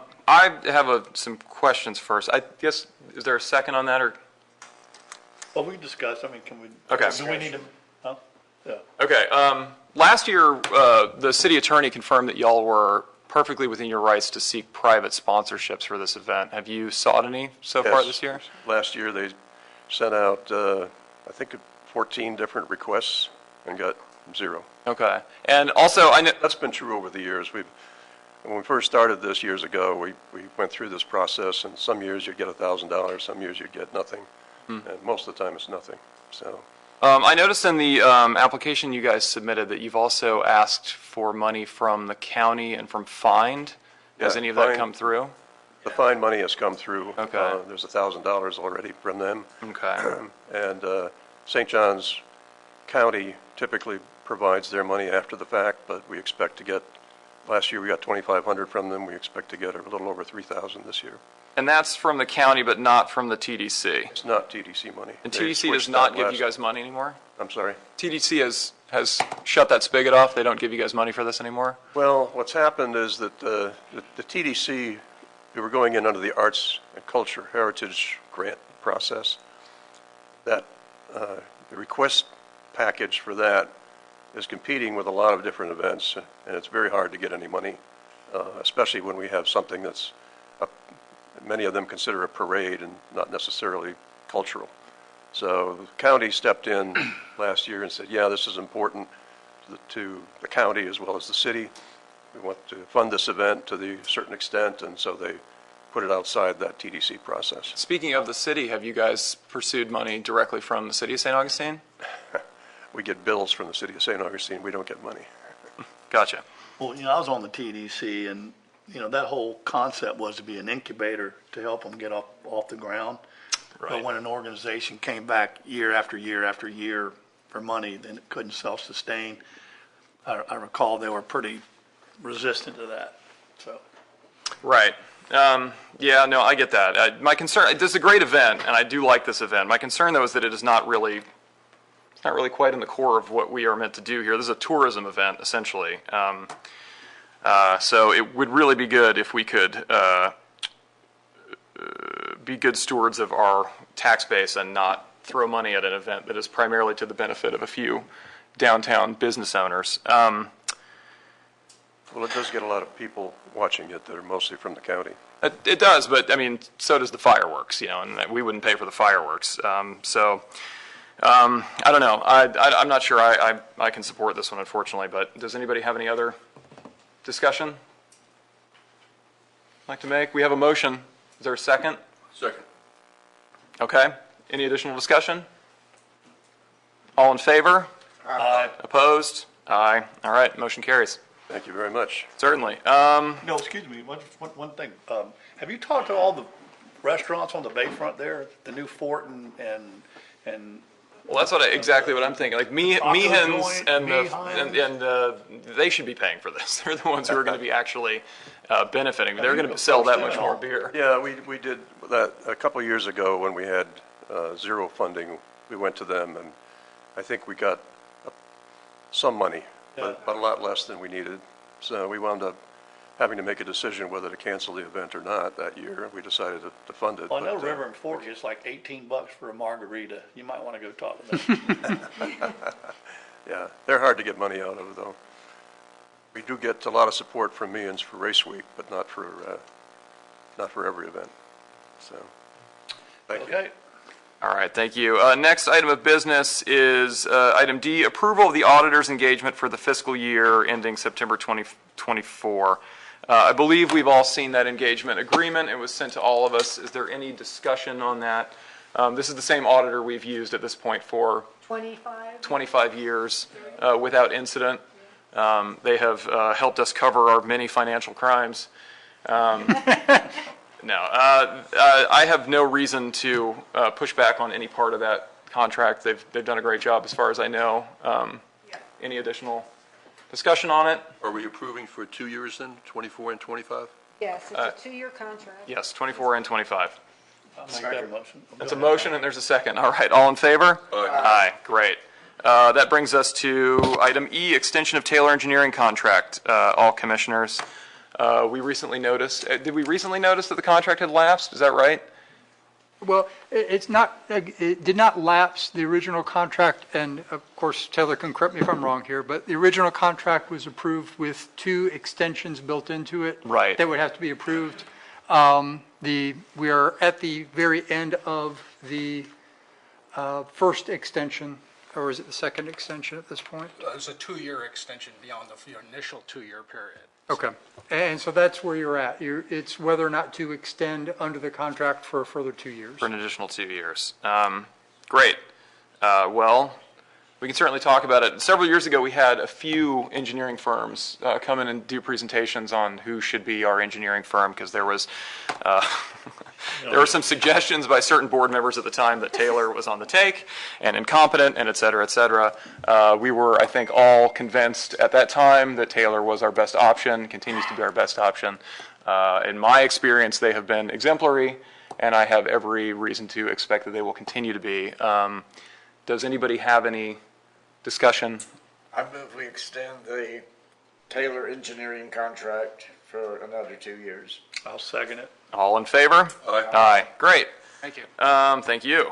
have some questions first. I guess, is there a second on that, or? Well, we discussed, I mean, can we? Okay. Do we need to, huh? Yeah. Okay, last year, the city attorney confirmed that y'all were perfectly within your rights to seek private sponsorships for this event. Have you sought any so far Yes. this year? Last year, they sent out, I think, 14 different requests and got 0. Okay, and also, I know, That's been true over the years. When we first started this years ago, we went through this process, and some years you'd get $1,000, some years you'd get nothing, and most of the time it's nothing, so. I noticed in the application you guys submitted that you've also asked for money from the county and from Find. Has Yeah, any of that Find- come through? The fine money has come through. Okay. There's $1,000 already from them. Okay, And St. Johns County typically provides their money after the fact, but we expect to get, last year we got $2,500 from them. We expect to get a little over $3,000 this year. and that's from the county, but not from the TDC? It's not TDC money. And They TDC does switched not that give you last- guys money anymore? I'm sorry? TDC has shut that spigot off? They don't give you guys money for this anymore? Well, what's happened is that the TDC, we were going in under the Arts and Culture Heritage Grant process. That, the request package for that is competing with a lot of different events, and it's very hard to get any money, especially when we have something that's, many of them consider a parade and not necessarily cultural. So the county stepped in last year and said, yeah, this is important to the county as well as the city. We want to fund this event to the certain extent, and so they put it outside that TDC process. Speaking of the city, have you guys pursued money directly from the city of St. Augustine? We get bills from the city of St. Augustine, we don't get money. Gotcha. Well, I was on the TDC, and, that whole concept was to be an incubator to help them get off the ground. Right. But when an organization came back year after year after year for money, then it couldn't self-sustain. I recall they were pretty resistant to that, so. Right. Yeah, no, I get that. My concern, this is a great event, and I do like this event. My concern, though, is that it is not really quite in the core of what we are meant to do here. This is a tourism event, essentially. So it would really be good if we could be good stewards of our tax base and not throw money at an event that is primarily to the benefit of a few downtown business owners. Well, it does get a lot of people watching it that are mostly from the county. It does, but I mean, so does the fireworks, and we wouldn't pay for the fireworks. I don't know. I'm not sure I can support this one, unfortunately, but does anybody have any other discussion like to make? We have a motion. Is there a second? Second. Okay. Any additional discussion? All in favor? Aye. Opposed? Aye. All right, motion carries. Thank you very much. Certainly. No, excuse me, one thing. Have you talked to all the restaurants on the bayfront there, the new Fort and Well, that's exactly what I'm thinking. Like Meehan's and they should be paying for this. They're the ones who are going to be actually benefiting. They're going to sell that much more beer. Yeah, we did that a couple of years ago when we had zero funding. We went to them, and I think we got some money, but a lot less than we needed. So we wound up having to make a decision whether to cancel the event or not that year. We decided to fund it. Well, I know but, River and Fork is like $18 for a margarita. You might want to go talk to them. Yeah, they're hard to get money out of, though. We do get a lot of support from Meehan's for Race Week, but not for every event. So, thank you. Okay. All right, thank you. Next item of business is item D, approval of the auditor's engagement for the fiscal year ending September 2024. I believe we've all seen that engagement agreement. It was sent to all of us. Is there any discussion on that? This is the same auditor we've used at this point for 25 years without incident. They have helped us cover our many financial crimes. No, I have no reason to push back on any part of that contract. They've done a great job as far as I know. Any additional discussion on it? Are we approving for 2 years then, 24 and 25? Yes, it's a 2-year contract. Yes, 24 and 25. I'll make that motion. That's a motion and there's a second. All right, all in favor? Aye. Great. That brings us to item E, extension of Taylor Engineering contract, all commissioners. We recently noticed, did we recently notice that the contract had lapsed? Is that right? Well, it did not lapse the original contract, and of course, Taylor can correct me if I'm wrong here, but the original contract was approved with 2 extensions built into it. Right. That would have to be approved. We are at the very end of the first extension, or is it the second extension at this point? It's a 2-year extension beyond the initial 2-year period. Okay, and so that's where you're at. It's whether or not to extend under the contract for a further 2 years. For an additional 2 years. Great. Well, we can certainly talk about it. Several years ago, we had a few engineering firms come in and do presentations on who should be our engineering firm, because there was there were some suggestions by certain board members at the time that Taylor was on the take and incompetent and et cetera, et cetera. We were, I think, all convinced at that time that Taylor was our best option, continues to be our best option. In my experience, they have been exemplary, and I have every reason to expect that they will continue to be. Does anybody have any discussion? I move we extend the Taylor Engineering contract for another 2 years. I'll second it. All in favor? Aye. Aye. Great. Thank you. Thank you.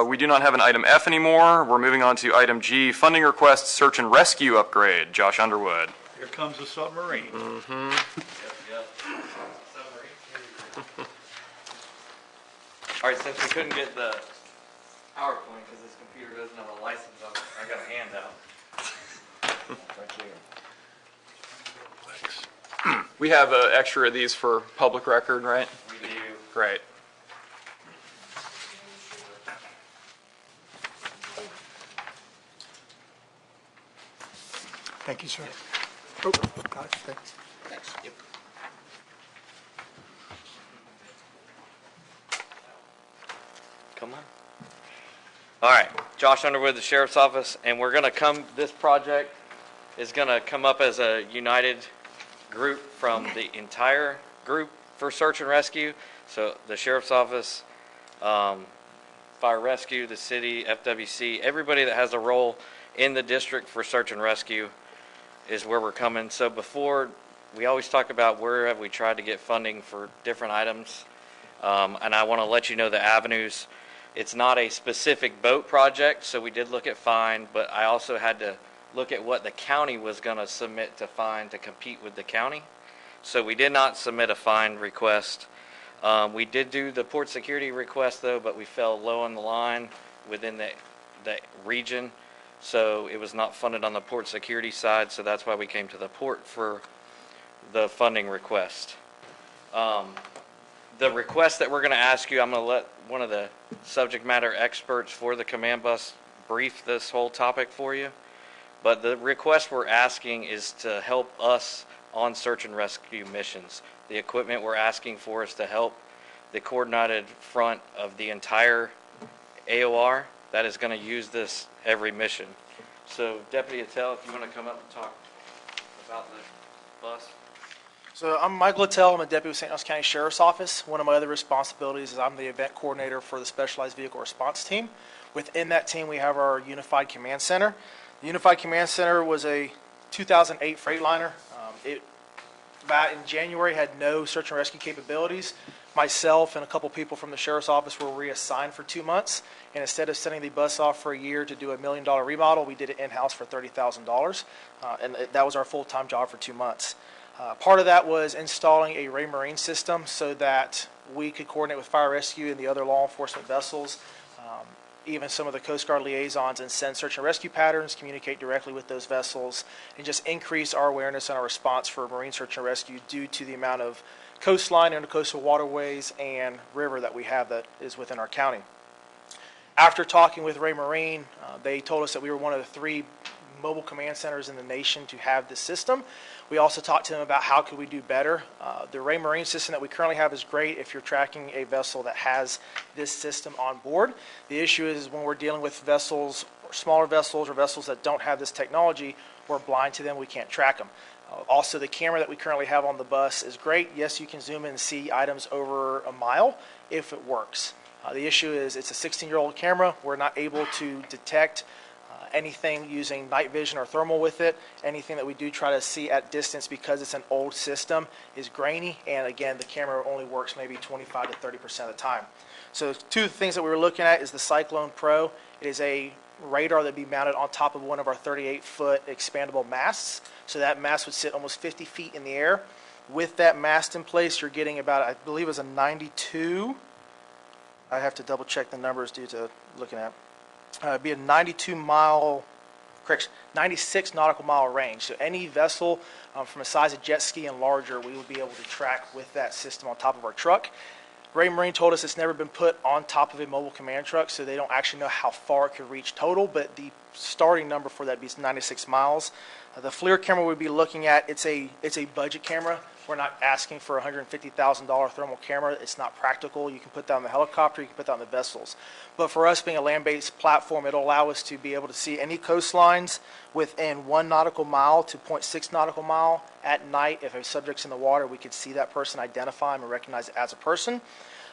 We do not have an item F anymore. We're moving on to item G, funding request search and rescue upgrade. Josh Underwood. Here comes the submarine. All right, since we couldn't get the PowerPoint because this computer doesn't have a license on it, I got a handout. Thank you. We have an extra of these for public record, right? We do. Great. Thank you, sir. Oh, got it, thanks. Thanks. Yep. Come on. All right, Josh Underwood, the Sheriff's Office, and we're going to this project is going to come up as a united group from the entire group for search and rescue. So the Sheriff's Office, Fire Rescue, the city, FWC, everybody that has a role in the district for search and rescue is where we're coming. So before, we always talk about where have we tried to get funding for different items. And I want to let you know the avenues. It's not a specific boat project, so we did look at fine, but I also had to look at what the county was going to submit to fine to compete with the county. So we did not submit a fine request. We did do the port security request though, but we fell low on the line within the region. So it was not funded on the port security side. So that's why we came to the port for the funding request. The request that we're going to ask you, I'm going to let one of the subject matter experts for the command bus brief this whole topic for you. But the request we're asking is to help us on search and rescue missions. The equipment we're asking for is to help the coordinated front of the entire AOR that is going to use this every mission. So Deputy Attell, if you want to come up and talk about the bus. So I'm Michael Attell. I'm a deputy with St. Johns County Sheriff's Office. One of my other responsibilities is I'm the event coordinator for the Specialized Vehicle Response Team. Within that team, we have our Unified Command Center. The Unified Command Center was a 2008 Freightliner. It, back in January, had no search and rescue capabilities. Myself and a couple people from the Sheriff's Office were reassigned for 2 months. And instead of sending the bus off for a year to do a $1 million remodel, we did it in-house for $30,000. And that was our full-time job for 2 months. Part of that was installing a Raymarine system so that we could coordinate with fire rescue and the other law enforcement vessels, even some of the Coast Guard liaisons, and send search and rescue patterns, communicate directly with those vessels, and just increase our awareness and our response for marine search and rescue due to the amount of coastline, intercoastal waterways, and river that we have that is within our county. After talking with Raymarine, they told us that we were one of the 3 mobile command centers in the nation to have this system. We also talked to them about how could we do better. The Raymarine system that we currently have is great if you're tracking a vessel that has this system on board. The issue is when we're dealing with vessels, or smaller vessels, or vessels that don't have this technology, we're blind to them, we can't track them. Also, the camera that we currently have on the bus is great. Yes, you can zoom in and see items over a mile if it works. The issue is it's a 16-year-old camera. We're not able to detect anything using night vision or thermal with it. Anything that we do try to see at distance, because it's an old system, is grainy, and again, the camera only works maybe 25 to 30% of the time. So 2 things that we were looking at is the Cyclone Pro. It is a radar that would be mounted on top of one of our 38-foot expandable masts. So that mast would sit almost 50 feet in the air. With that mast in place, you're getting about, I believe it was a 92, I have to double check the numbers due to looking at. It'd be a 96 nautical mile range. So any vessel from a size of jet ski and larger, we would be able to track with that system on top of our truck. Raymarine told us it's never been put on top of a mobile command truck, so they don't actually know how far it could reach total, but the starting number for that would be 96 miles. The FLIR camera we'd be looking at, it's a budget camera. We're not asking for a $150,000 thermal camera. It's not practical. You can put that on the helicopter, you can put that on the vessels. But for us being a land-based platform, it'll allow us to be able to see any coastlines within 1 nautical mile to 0.6 nautical mile at night. If a subject's in the water, we could see that person, identify them, and recognize it as a person.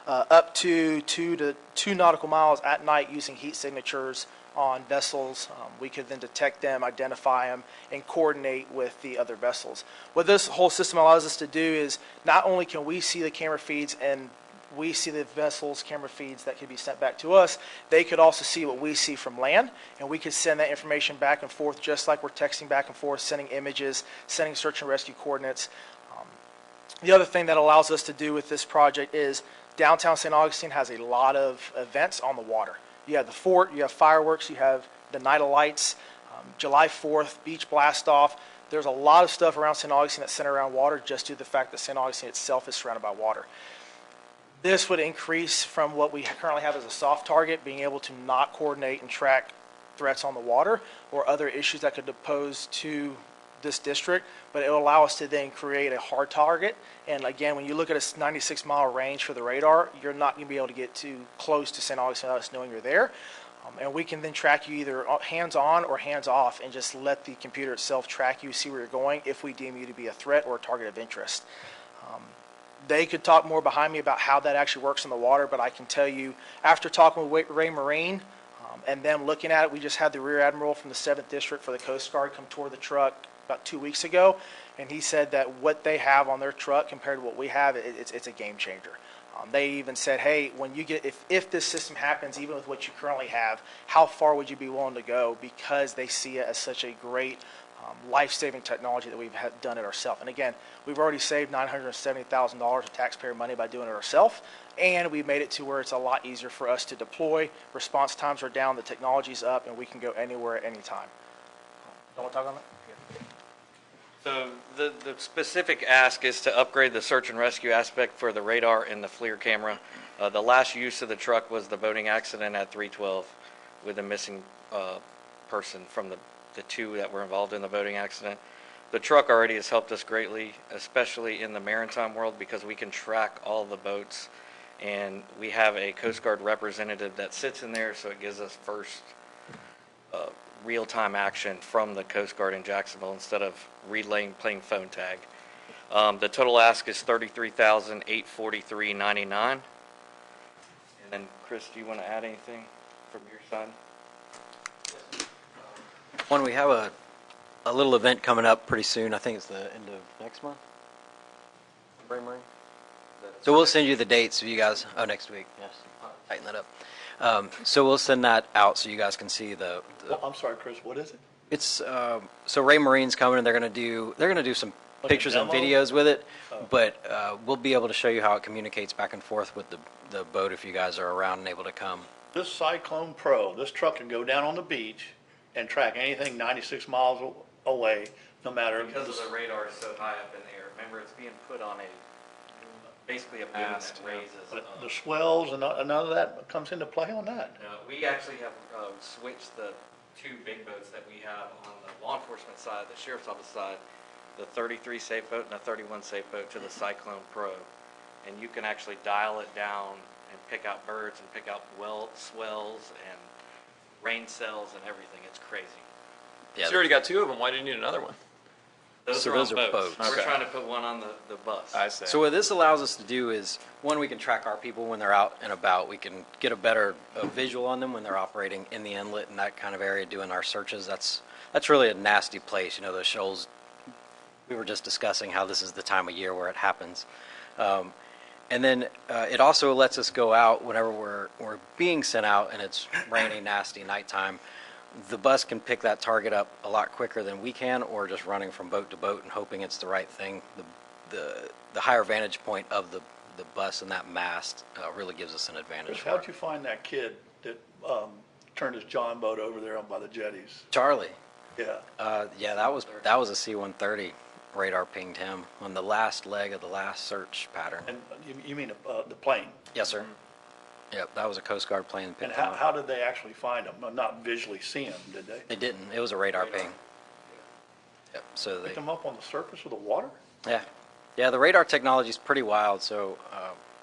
Up to 2 nautical miles at night using heat signatures on vessels. We could then detect them, identify them, and coordinate with the other vessels. What this whole system allows us to do is not only can we see the camera feeds and we see the vessels' camera feeds that could be sent back to us, they could also see what we see from land, and we could send that information back and forth just like we're texting back and forth, sending images, sending search and rescue coordinates. The other thing that allows us to do with this project is downtown St. Augustine has a lot of events on the water. You have the fort, you have fireworks, you have the Night of Lights, July 4th, beach blast off. There's a lot of stuff around St. Augustine that's centered around water just due to the fact that St. Augustine itself is surrounded by water. This would increase from what we currently have as a soft target, being able to not coordinate and track threats on the water or other issues that could pose to this district, but it will allow us to then create a hard target. And again, when you look at a 96-mile range for the radar, you're not going to be able to get too close to St. Augustine without us knowing you're there. And we can then track you either hands-on or hands-off and just let the computer itself track you, see where you're going, if we deem you to be a threat or a target of interest. They could talk more behind me about how that actually works in the water, but I can tell you, after talking with Raymarine and them looking at it, we just had the Rear Admiral from the 7th District for the Coast Guard come tour the truck about 2 weeks ago, and he said that what they have on their truck compared to what we have, it's a game changer. They even said, hey, when you get, if this system happens, even with what you currently have, how far would you be willing to go? Because they see it as such a great life-saving technology that we've done it ourselves. And again, we've already saved $970,000 of taxpayer money by doing it ourselves, and we've made it to where it's a lot easier for us to deploy. Response times are down, the technology's up, and we can go anywhere at any time. Don't want to talk on that? So the specific ask is to upgrade the search and rescue aspect for the radar and the FLIR camera. The last use of the truck was the boating accident at 312 with a missing person from the two that were involved in the boating accident. The truck already has helped us greatly, especially in the maritime world, because we can track all the boats, and we have a Coast Guard representative that sits in there, so it gives us first real-time action from the Coast Guard in Jacksonville instead of playing phone tag. The total ask is $33,843.99. And then, Chris, do you want to add anything from your side? One, we have a little event coming up pretty soon. I think it's the end of next month. So we'll send you the dates so you guys. Oh, next week. Yes. Tighten that up. So we'll send that out so you guys can see the I'm sorry, Chris, what is it? It's so Ray Marine's coming and they're gonna do some Like a pictures and demo? videos with it, but we'll be able to show you how it communicates back and forth with the boat if you guys are around and able to come. This Cyclone Pro, this truck can go down on the beach and track anything 96 miles away, no matter. Because of the radar is so high up in the air. Remember, it's being put on basically a boom that raises. The swells and none of that comes into play on that. We actually have switched the two big boats that we have on the law enforcement side, the sheriff's office side, the 33 safe boat and the 31 safe boat to the Cyclone Pro. And you can actually dial it down and pick out birds and pick out swells and rain cells and everything. It's crazy. Yeah, So you already got two of them. Why do you need another one? Those So are on those are boats. We're Okay. trying to put one on the bus. I see. So what this allows us to do is, one, we can track our people when they're out and about. We can get a better visual on them when they're operating in the inlet and that kind of area doing our searches. That's really a nasty place, you know, those shoals. We were just discussing how this is the time of year where it happens. And then it also lets us go out whenever we're being sent out and it's rainy, nasty nighttime. The bus can pick that target up a lot quicker than we can, or just running from boat to boat and hoping it's the right thing. The higher vantage point of the bus and that mast really gives us an advantage. Chris, how'd you find that kid that turned his John boat over there by the jetties? Charlie. Yeah. Yeah, that was a C-130 radar pinged him on the last leg of the last search pattern. And you mean the plane? Yes, sir. Yep, that was a Coast Guard plane that And picked him up. how did they actually find him? Not visually see him, did they? They didn't. It was a radar ping. Yep. So they. Picked him up on the surface of the water? Yeah. Yeah, the radar technology is pretty wild. So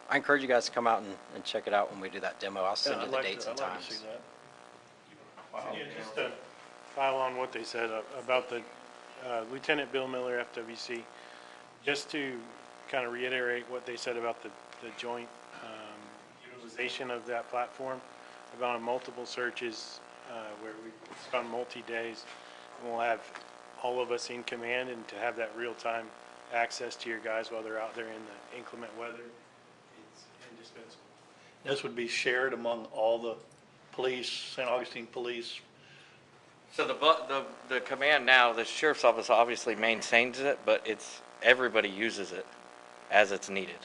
I encourage you guys to come out and check it out when we do that demo. I'll send you the dates and I'd like times. to see that. Wow. Yeah, just to pile on what they said about the Lieutenant Bill Miller, FWC, just to kind of reiterate what they said about the joint utilization of that platform. I've gone on multiple searches where we've gone multi-days, and we'll have all of us in command, and to have that real-time access to your guys while they're out there in the inclement weather, it's indispensable. This would be shared among all the police, St. Augustine Police. So the command now, the sheriff's office obviously maintains it, but everybody uses it as it's needed.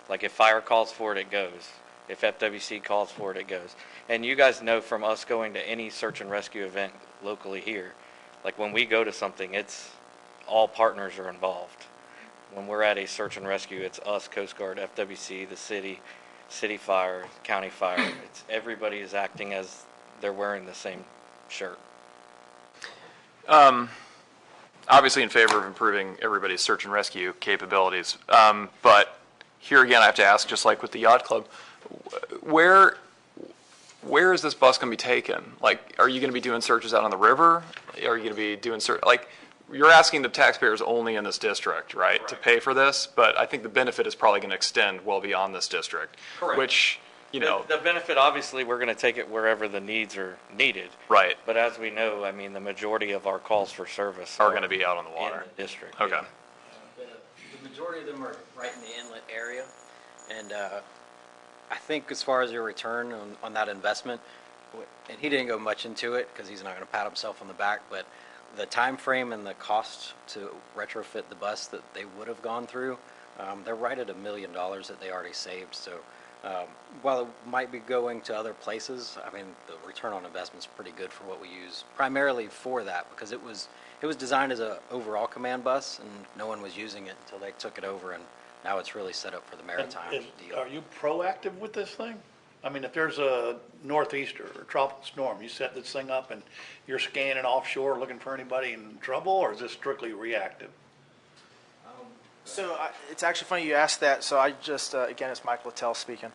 Like if fire calls for it, it goes. If FWC calls for it, it goes. And you guys know from us going to any search and rescue event locally here, like when we go to something, it's all partners are involved. When we're at a search and rescue, it's us, Coast Guard, FWC, the city fire, county fire. It's everybody is acting as they're wearing the same shirt. Obviously in favor of improving everybody's search and rescue capabilities. But here again, I have to ask, just like with the yacht club, where is this bus going to be taken? Like, are you going to be doing searches out on the river? Are you going to be doing like, you're asking the taxpayers only in this district, right, to pay for this? But I think the benefit is probably going to extend well beyond this district. Correct. Which, you know. The benefit, obviously, we're going to take it wherever the needs are needed. Right. But as we know, I mean, the majority of our calls for service Are going to be out on the water. in the district. Okay. yeah. The majority of them are right in the inlet area, and I think as far as your return on that investment, and he didn't go much into it because he's not going to pat himself on the back, but the time frame and the cost to retrofit the bus that they would have gone through, they're right at $1 million that they already saved. So while it might be going to other places, I mean, the return on investment's pretty good for what we use, primarily for that, because it was designed as a overall command bus, and no one was using it until they took it over, and now it's really set up for the maritime deal. Are you proactive with this thing? I mean, if there's a northeaster or tropical storm, you set this thing up and you're scanning offshore looking for anybody in trouble, or is this strictly reactive? So it's actually funny you asked that. So I just, again, it's Mike Littell speaking.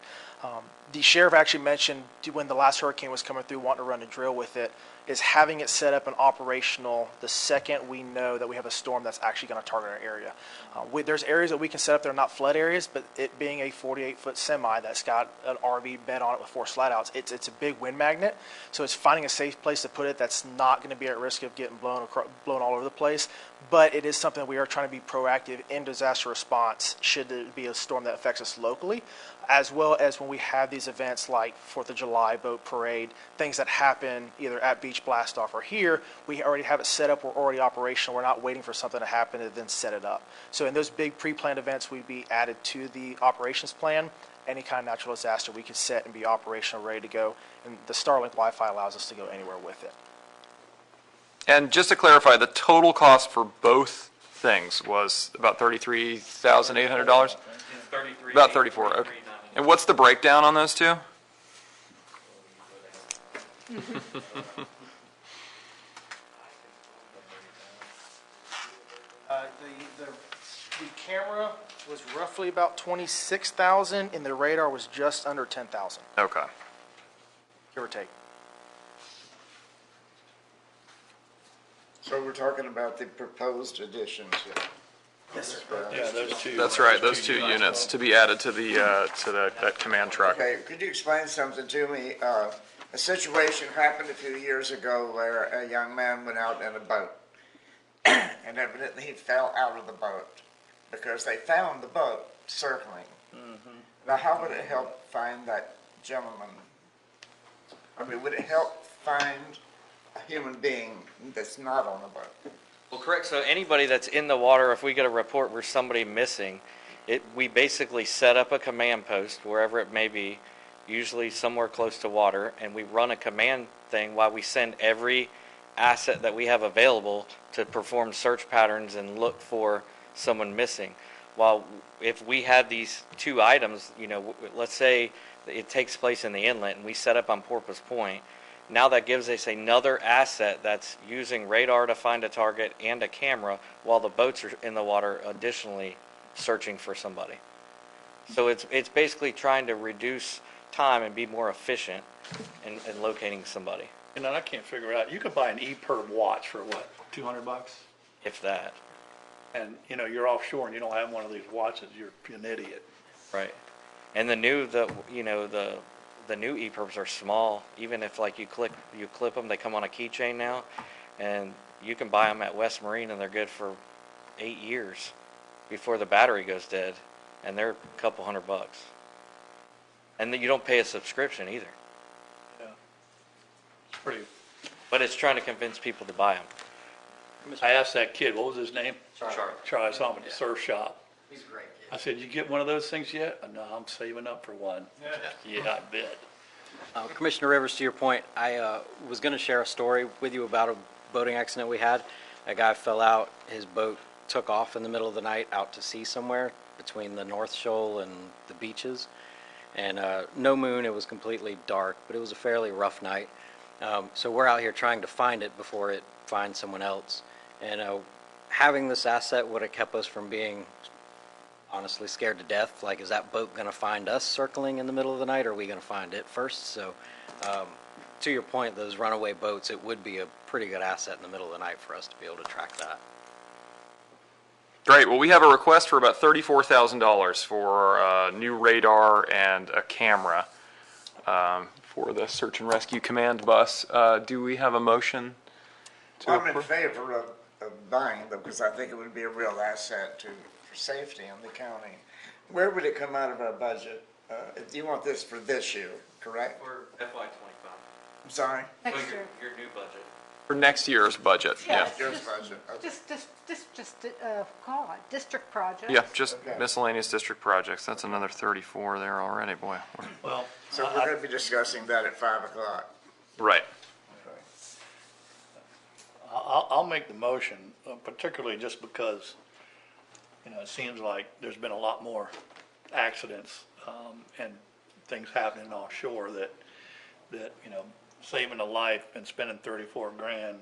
The sheriff actually mentioned when the last hurricane was coming through, wanting to run a drill with it, is having it set up and operational the second we know that we have a storm that's actually going to target our area. There's areas that we can set up that are not flood areas, but it being a 48-foot semi that's got an RV bed on it with 4 slide outs, it's a big wind magnet. So it's finding a safe place to put it that's not going to be at risk of getting blown all over the place. But it is something that we are trying to be proactive in disaster response should there be a storm that affects us locally, as well as when we have these events like 4th of July boat parade, things that happen either at Beach Blast Off or here, we already have it set up, we're already operational, we're not waiting for something to happen and then set it up. So in those big pre-planned events, we'd be added to the operations plan. Any kind of natural disaster, we could set and be operational, ready to go, and the Starlink Wi-Fi allows us to go anywhere with it. And just to clarify, the total cost for both things was about $33,800? About 34, okay. And what's the breakdown on those two? The camera was roughly about 26,000, and the radar was just under 10,000, Okay. give or take. So we're talking about the proposed additions here. Yes, sir. Yeah, those two. That's right, those two units to be added to that command truck. Okay, could you explain something to me? A situation happened a few years ago where a young man went out in a boat, and evidently he fell out of the boat because they found the boat circling. Now, how would it help find that gentleman? I mean, would it help find a human being that's not on the boat? Well, correct. So anybody that's in the water, if we get a report where somebody missing, we basically set up a command post wherever it may be, usually somewhere close to water, and we run a command thing while we send every asset that we have available to perform search patterns and look for someone missing. While if we had these two items, let's say it takes place in the inlet and we set up on Porpoise Point, now that gives us another asset that's using radar to find a target and a camera while the boats are in the water additionally searching for somebody. So it's basically trying to reduce time and be more efficient in locating somebody, And then I can't figure out, you could buy an EPIRB watch for what, $200? if that. And, you're offshore and you don't have one of these watches, you're an idiot. Right. And the new EPIRBs are small. Even if you clip them, they come on a keychain now, and you can buy them at West Marine and they're good for 8 years before the battery goes dead, and they're a couple $100. And then you don't pay a subscription either. Yeah. It's pretty, But it's trying to convince people to buy them. I asked that kid, what was his name? Charlie. Charlie, I saw him at the surf shop. He's a great kid. I said, you get one of those things yet? No, I'm saving up for one. Yeah, I bet. Commissioner Rivers, to your point, I was going to share a story with you about a boating accident we had. A guy fell out, his boat took off in the middle of the night out to sea somewhere between the North Shoal and the beaches. And no moon, it was completely dark, but it was a fairly rough night. So we're out here trying to find it before it finds someone else. And having this asset would have kept us from being honestly scared to death. Like, is that boat going to find us circling in the middle of the night, or are we going to find it first? So to your point, those runaway boats, it would be a pretty good asset in the middle of the night for us to be able to track that. Great. Well, we have a request for about $34,000 for new radar and a camera for the search and rescue command bus. Do we have a motion to I'm in approve? favor of buying them because I think it would be a real asset for safety in the county. Where would it come out of our budget? You want this for this year, correct? For FY '25. I'm sorry? Next year. Your new budget. For next year's budget, yeah. Here's budget. Okay. Call it district project. Yeah, just Okay. miscellaneous district projects. That's another 34 there already, boy. Well, So we're going to be discussing that at 5 o'clock. Right. I'll make the motion, particularly just because, it seems like there's been a lot more accidents, and things happening offshore that, saving a life and spending 34 grand.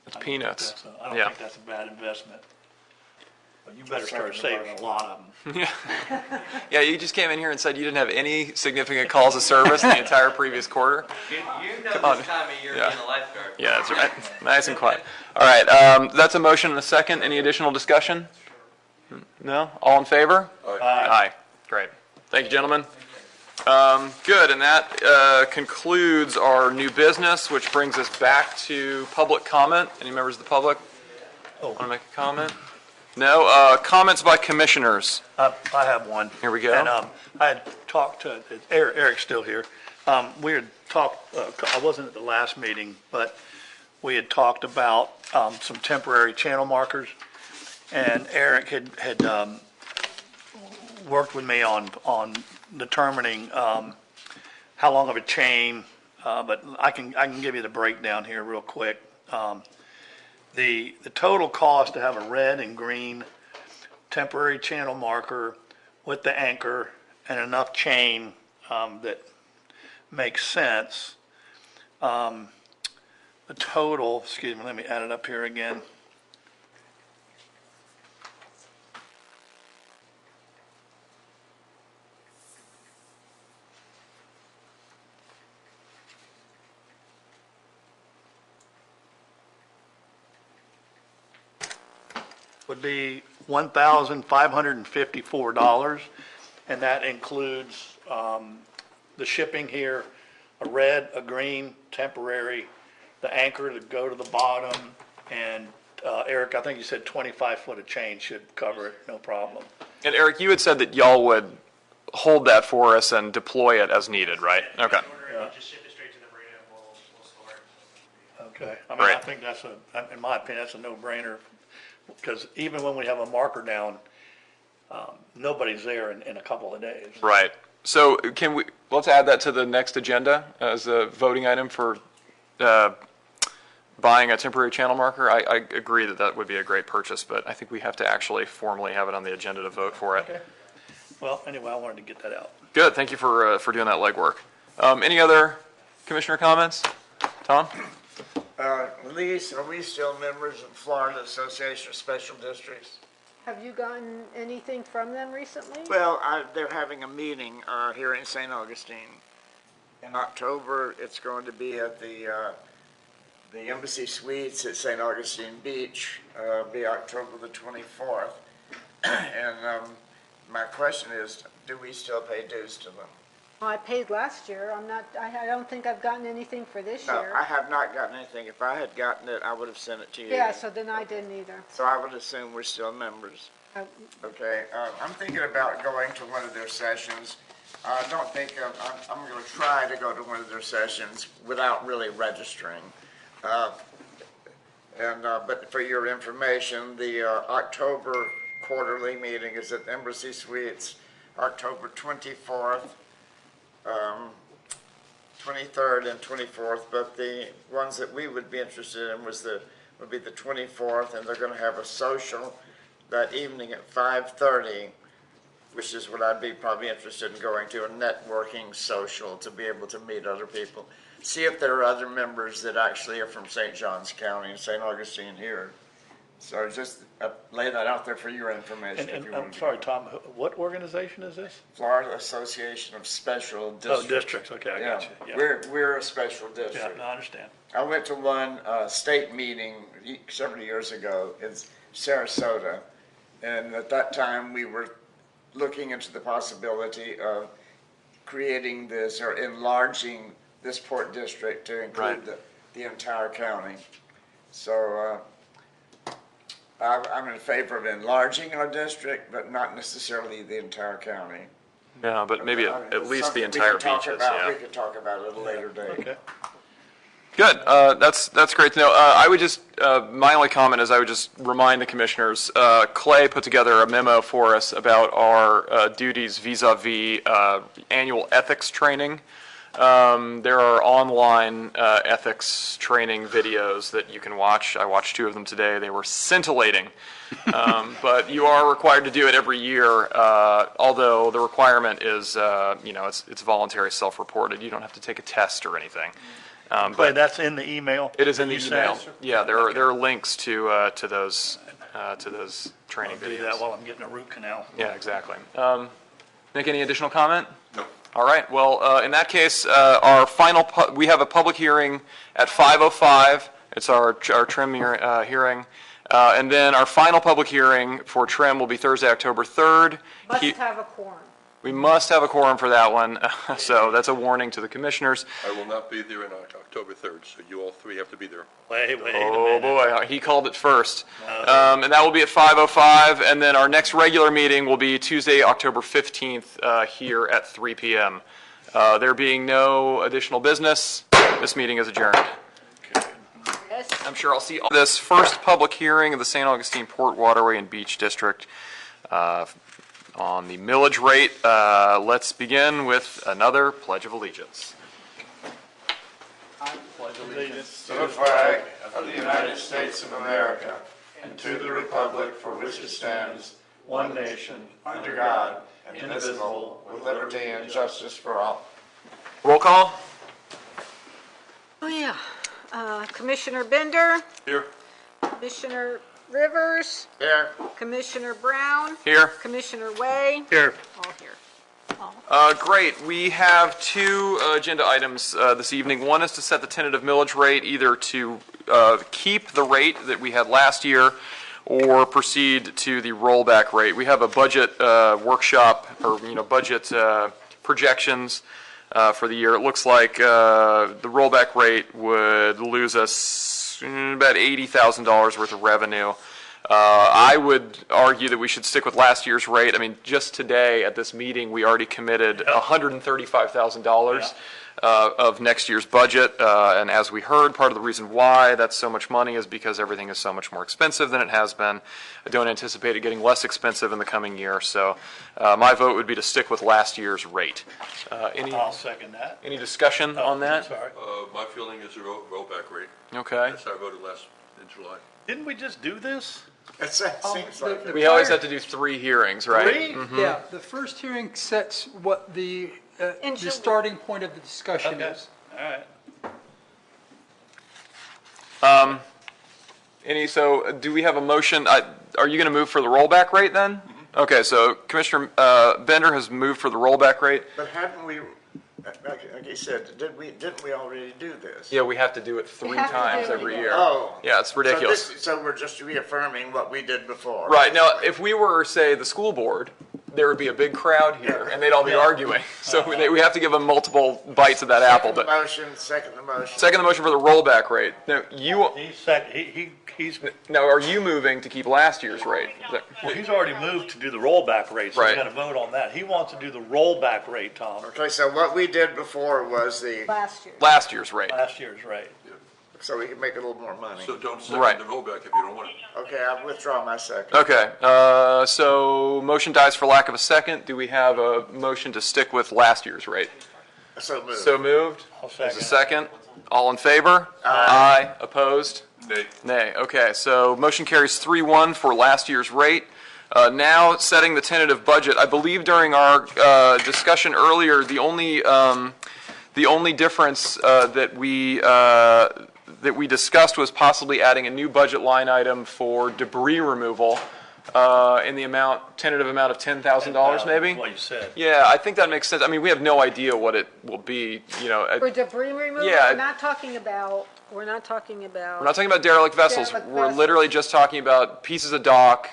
It's peanuts. I don't Yeah. think that's a bad investment. But you better start saving a lot of them. Yeah, you just came in here and said you didn't have any significant calls of service in the entire previous quarter. You know on. this time of year Yeah. being a lifeguard. Yeah, that's right. Nice and quiet. All right, that's a motion and a second. Any additional discussion? No? All in favor? Aye. Great. Thank you, gentlemen. Good, and that concludes our new business, which brings us back to public comment. Any members of the public want to make a comment? No? Comments by commissioners. I have one. Here we go. And I had talked to, Eric's still here. We had talked, I wasn't at the last meeting, but we had talked about some temporary channel markers. And Eric had worked with me on determining how long of a chain, but I can give you the breakdown here real quick. The total cost to have a red and green temporary channel marker with the anchor and enough chain that makes sense. The total, excuse me, let me add it up here again. Would be $1,554, and that includes the shipping here, a red, a green, temporary, the anchor to go to the bottom, and Eric, I think you said 25 foot of chain should cover it, no problem. And Eric, you had said that y'all would hold that for us and deploy it as needed, right? Okay. Just ship it straight to the marina and we'll store it. Okay, I mean, I Right. think that's in my opinion, that's a no-brainer, because even when we have a marker down, nobody's there in a couple of days. Right. So let's add that to the next agenda as a voting item for buying a temporary channel marker. I agree that that would be a great purchase, but I think we have to actually formally have it on the agenda to vote for it. Okay. Well, anyway, I wanted to get that out. Good. Thank you for doing that legwork. Any other commissioner comments? Tom? Lise, are we still members of Florida Association of Special Districts? Have you gotten anything from them recently? Well, they're having a meeting here in St. Augustine. In October, it's going to be at the Embassy Suites at St. Augustine Beach, be October the 24th. And my question is, do we still pay dues to them? Well, I paid last year. I don't think I've gotten anything for this No, year. I have not gotten anything. If I had gotten it, I would have sent it to you. Yeah, so then I didn't either. So I would assume we're still members. Okay, I'm thinking about going to one of their sessions. I don't think, I'm going to try to go to one of their sessions without really registering. But for your information, the October quarterly meeting is at Embassy Suites, October 24th, 23rd and 24th, but the ones that we would be interested in would be the 24th, and they're going to have a social that evening at 5:30, which is what I'd be probably interested in going to, a networking social to be able to meet other people. See if there are other members that actually are from St. Johns County and St. Augustine here. So just lay that out there for your information. if And you want I'm to sorry, go. Tom, what organization is this? Florida Association of Special Districts. Oh, districts, okay, I got you. Yeah. We're a special Yeah, district. no, I understand. I went to one state meeting several years ago in Sarasota, and at that time we were looking into the possibility of creating this or enlarging this port district to include the entire county. So I'm in favor of enlarging our district, but not necessarily the entire county. Yeah, but maybe at least the entire beaches, yeah. We could talk about it at a later date. Good. That's great to know. I would just, my only comment is I would just remind the commissioners, Clay put together a memo for us about our duties vis-a-vis annual ethics training. There are online ethics training videos that you can watch. I watched 2 of them today. They were scintillating. But you are required to do it every year, although the requirement is, it's voluntary, self-reported. You don't have to take a test or anything. But that's in the email? It is in the you email. sent? Yeah, there are links to those training I'll do videos. that while I'm getting a root canal. Yeah, exactly. Nick, any additional comment? No. All right. Well, in that case, we have a public hearing at 5:05. It's our trim hearing. And then our final public hearing for trim will be Thursday, October 3rd. Must have a quorum. We must have a quorum for that one, so that's a warning to the commissioners. I will not be there on October 3rd, so you all 3 have to be there. Wait a Oh, minute. boy, he called it first. And that will be at 5:05, and then our next regular meeting will be Tuesday, October 15th, here at 3 p.m. There being no additional business, this meeting is adjourned. Yes. I'm sure I'll see this first public hearing of the St. Augustine Port Waterway and Beach District on the millage rate. Let's begin with another Pledge of Allegiance. To the flag of the United States of America and to the republic for which it stands, one nation, under God, indivisible, with liberty and justice for all. Roll call. Oh, yeah. Commissioner Bender, Here. Commissioner Rivers, Here. Commissioner Brown, Here. Commissioner Way, Here. all here. Great. We have 2 agenda items this evening. One is to set the tentative millage rate, either to keep the rate that we had last year or proceed to the rollback rate. We have a budget workshop, or budget projections for the year. It looks like the rollback rate would lose us about $80,000 worth of revenue. I would argue that we should stick with last year's rate. I mean, just today at this meeting, we already committed $135,000 of next year's budget. And as we heard, part of the reason why that's so much money is because everything is so much more expensive than it has been. I don't anticipate it getting less expensive in the coming year. So my vote would be to stick with last year's rate. I'll second that. Any discussion on that? Sorry. My feeling is a rollback rate. Okay. That's how I voted in July. Didn't we just do this? It seems like it. We always have to do 3 hearings, right? 3? Yeah, the first hearing sets what the starting point of the discussion Okay. is. All right. So do we have a motion? Are you going to move for the rollback rate then? Okay, so Commissioner Bender has moved for the rollback rate. But hadn't we, like you said, didn't we already do this? Yeah, we have to do it 3 have to times do it every again. year. Oh. Yeah, it's ridiculous. So we're just reaffirming what we did before. Right, now, if we were, say, the school board, there would be a big crowd here, and they'd all be arguing. So we have to give them multiple bites of that apple. But Second the motion. second the motion for the rollback rate. Now, Now, are you moving to keep last year's rate? well, he's already moved to do the rollback rate, so Right. we got to vote on that. He wants to do the rollback rate, Tom, Okay, so what we did before was Last year. Last year's rate. last year's rate. so we could make a little more money. So don't second Right. the rollback if you don't want it. Okay, I withdraw my second. Okay, so motion dies for lack of a second. Do we have a motion to stick with last year's rate? So moved. So moved. I'll There's a second. second. All in favor? Aye. Opposed? Nay. Nay. Okay, so motion carries 3-1 for last year's rate. Now, setting the tentative budget, I believe during our discussion earlier, the only difference that we discussed was possibly adding a new budget line item for debris removal in the tentative amount of $10,000 maybe? That's what you said. Yeah, I think that makes sense. I mean, we have no idea what it will be, For debris removal, Yeah. we're not talking about We're not talking about derelict vessels. Derelict We're vessels. literally just talking about pieces of dock,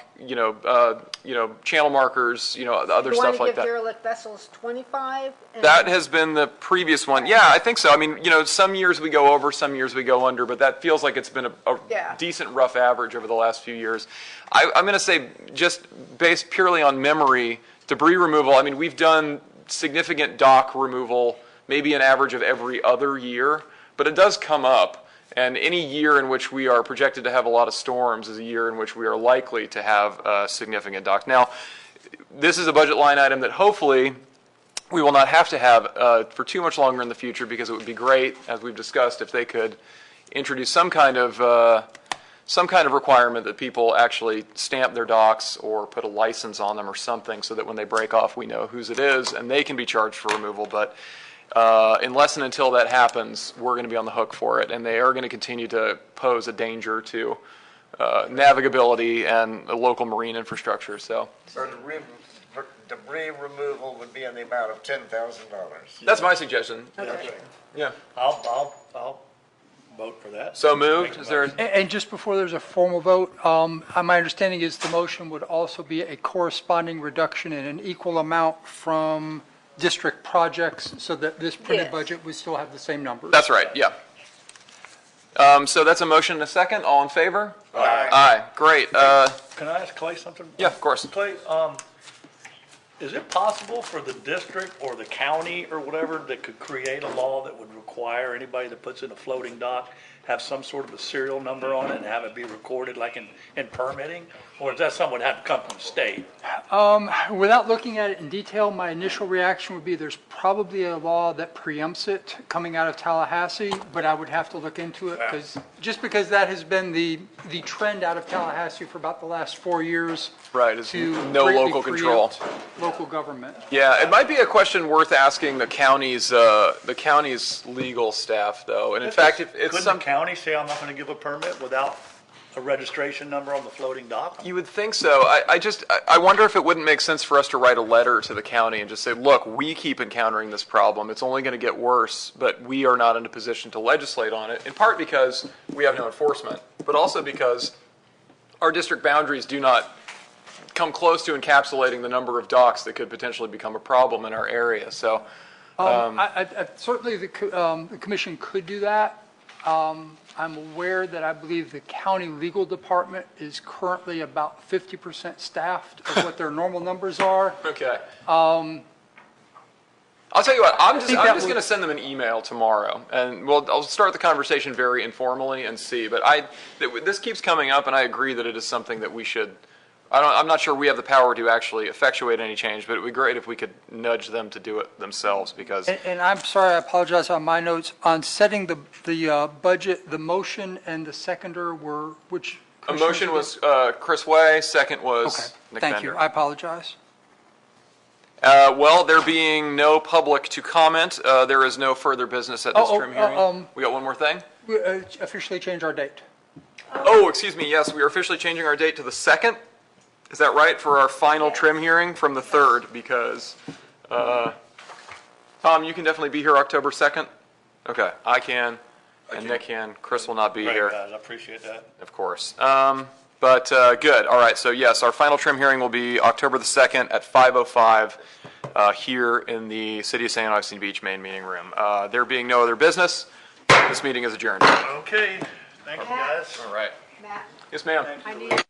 channel markers, other You want stuff to like give that. derelict vessels 25? and- That has been the previous one. Yeah, I think so. I mean, some years we go over, some years we go under, but that feels like it's been a Yeah. decent rough average over the last few years. I'm going to say, just based purely on memory, debris removal, I mean, we've done significant dock removal, maybe an average of every other year, but it does come up. And any year in which we are projected to have a lot of storms is a year in which we are likely to have significant docks. Now, this is a budget line item that hopefully we will not have to have for too much longer in the future, because it would be great, as we've discussed, if they could introduce some kind of requirement that people actually stamp their docks or put a license on them or something, so that when they break off, we know whose it is and they can be charged for removal. But unless and until that happens, we're going to be on the hook for it, and they are going to continue to pose a danger to navigability and the local marine infrastructure. So debris removal would be in the amount of $10,000. that's my suggestion. Okay. Yeah. I'll vote for that. So moved. Is there? And just before there's a formal vote, my understanding is the motion would also be a corresponding reduction in an equal amount from district projects, so that this printed Yes. budget would still have the same numbers. That's right. Yeah. So that's a motion and a second. All in favor? Aye. Aye. Great. Can I ask Clay something? Yeah, of course. Clay, is it possible for the district or the county or whatever that could create a law that would require anybody that puts in a floating dock have some sort of a serial number on it and have it be recorded like in permitting? Or is that something that have to come from the state? Without looking at it in detail, my initial reaction would be there's probably a law that preempts it coming out of Tallahassee, but I would have to look into it, because that has been the trend out of Tallahassee for about the last 4 years. Right. Is To no greatly local control. preempt local government. Yeah, it might be a question worth asking the county's legal staff, though. And in fact, if it's Couldn't some the county say, I'm not going to give a permit without a registration number on the floating dock? You would think so. I wonder if it wouldn't make sense for us to write a letter to the county and just say, look, we keep encountering this problem. It's only going to get worse, but we are not in a position to legislate on it, in part because we have no enforcement, but also because our district boundaries do not come close to encapsulating the number of docks that could potentially become a problem in our area. So Certainly, the commission could do that. I'm aware that I believe the county legal department is currently about 50% staffed of what their normal numbers are. Okay. I'll tell you what, I'm just think that going to send them an email tomorrow, and I'll start the conversation very informally and see. But this keeps coming up, and I agree that it is something that we should. I'm not sure we have the power to actually effectuate any change, but it would be great if we could nudge them to do it themselves, because. And I'm sorry, I apologize on my notes. On setting the budget, the motion and the seconder were which? A motion was Chris Way, second was Okay, Nick thank Bender. you. I apologize. Well, there being no public to comment, there is no further business at this trim hearing. We got one more thing? We officially change our date. Oh, excuse me, yes, we are officially changing our date to the 2nd. Is that right, for our final trim hearing from the 3rd? Because, Tom, you can definitely be here October 2nd? Okay, I can, and Nick can. Chris will not be here. Great, guys, I appreciate that. Of course. But good. All right. So yes, our final trim hearing will be October the 2nd at 5:05 here in the City of St. Augustine Beach main meeting room. There being no other business, this meeting is adjourned. Okay, thank you, guys. All right. Matt, Yes, ma'am. I need.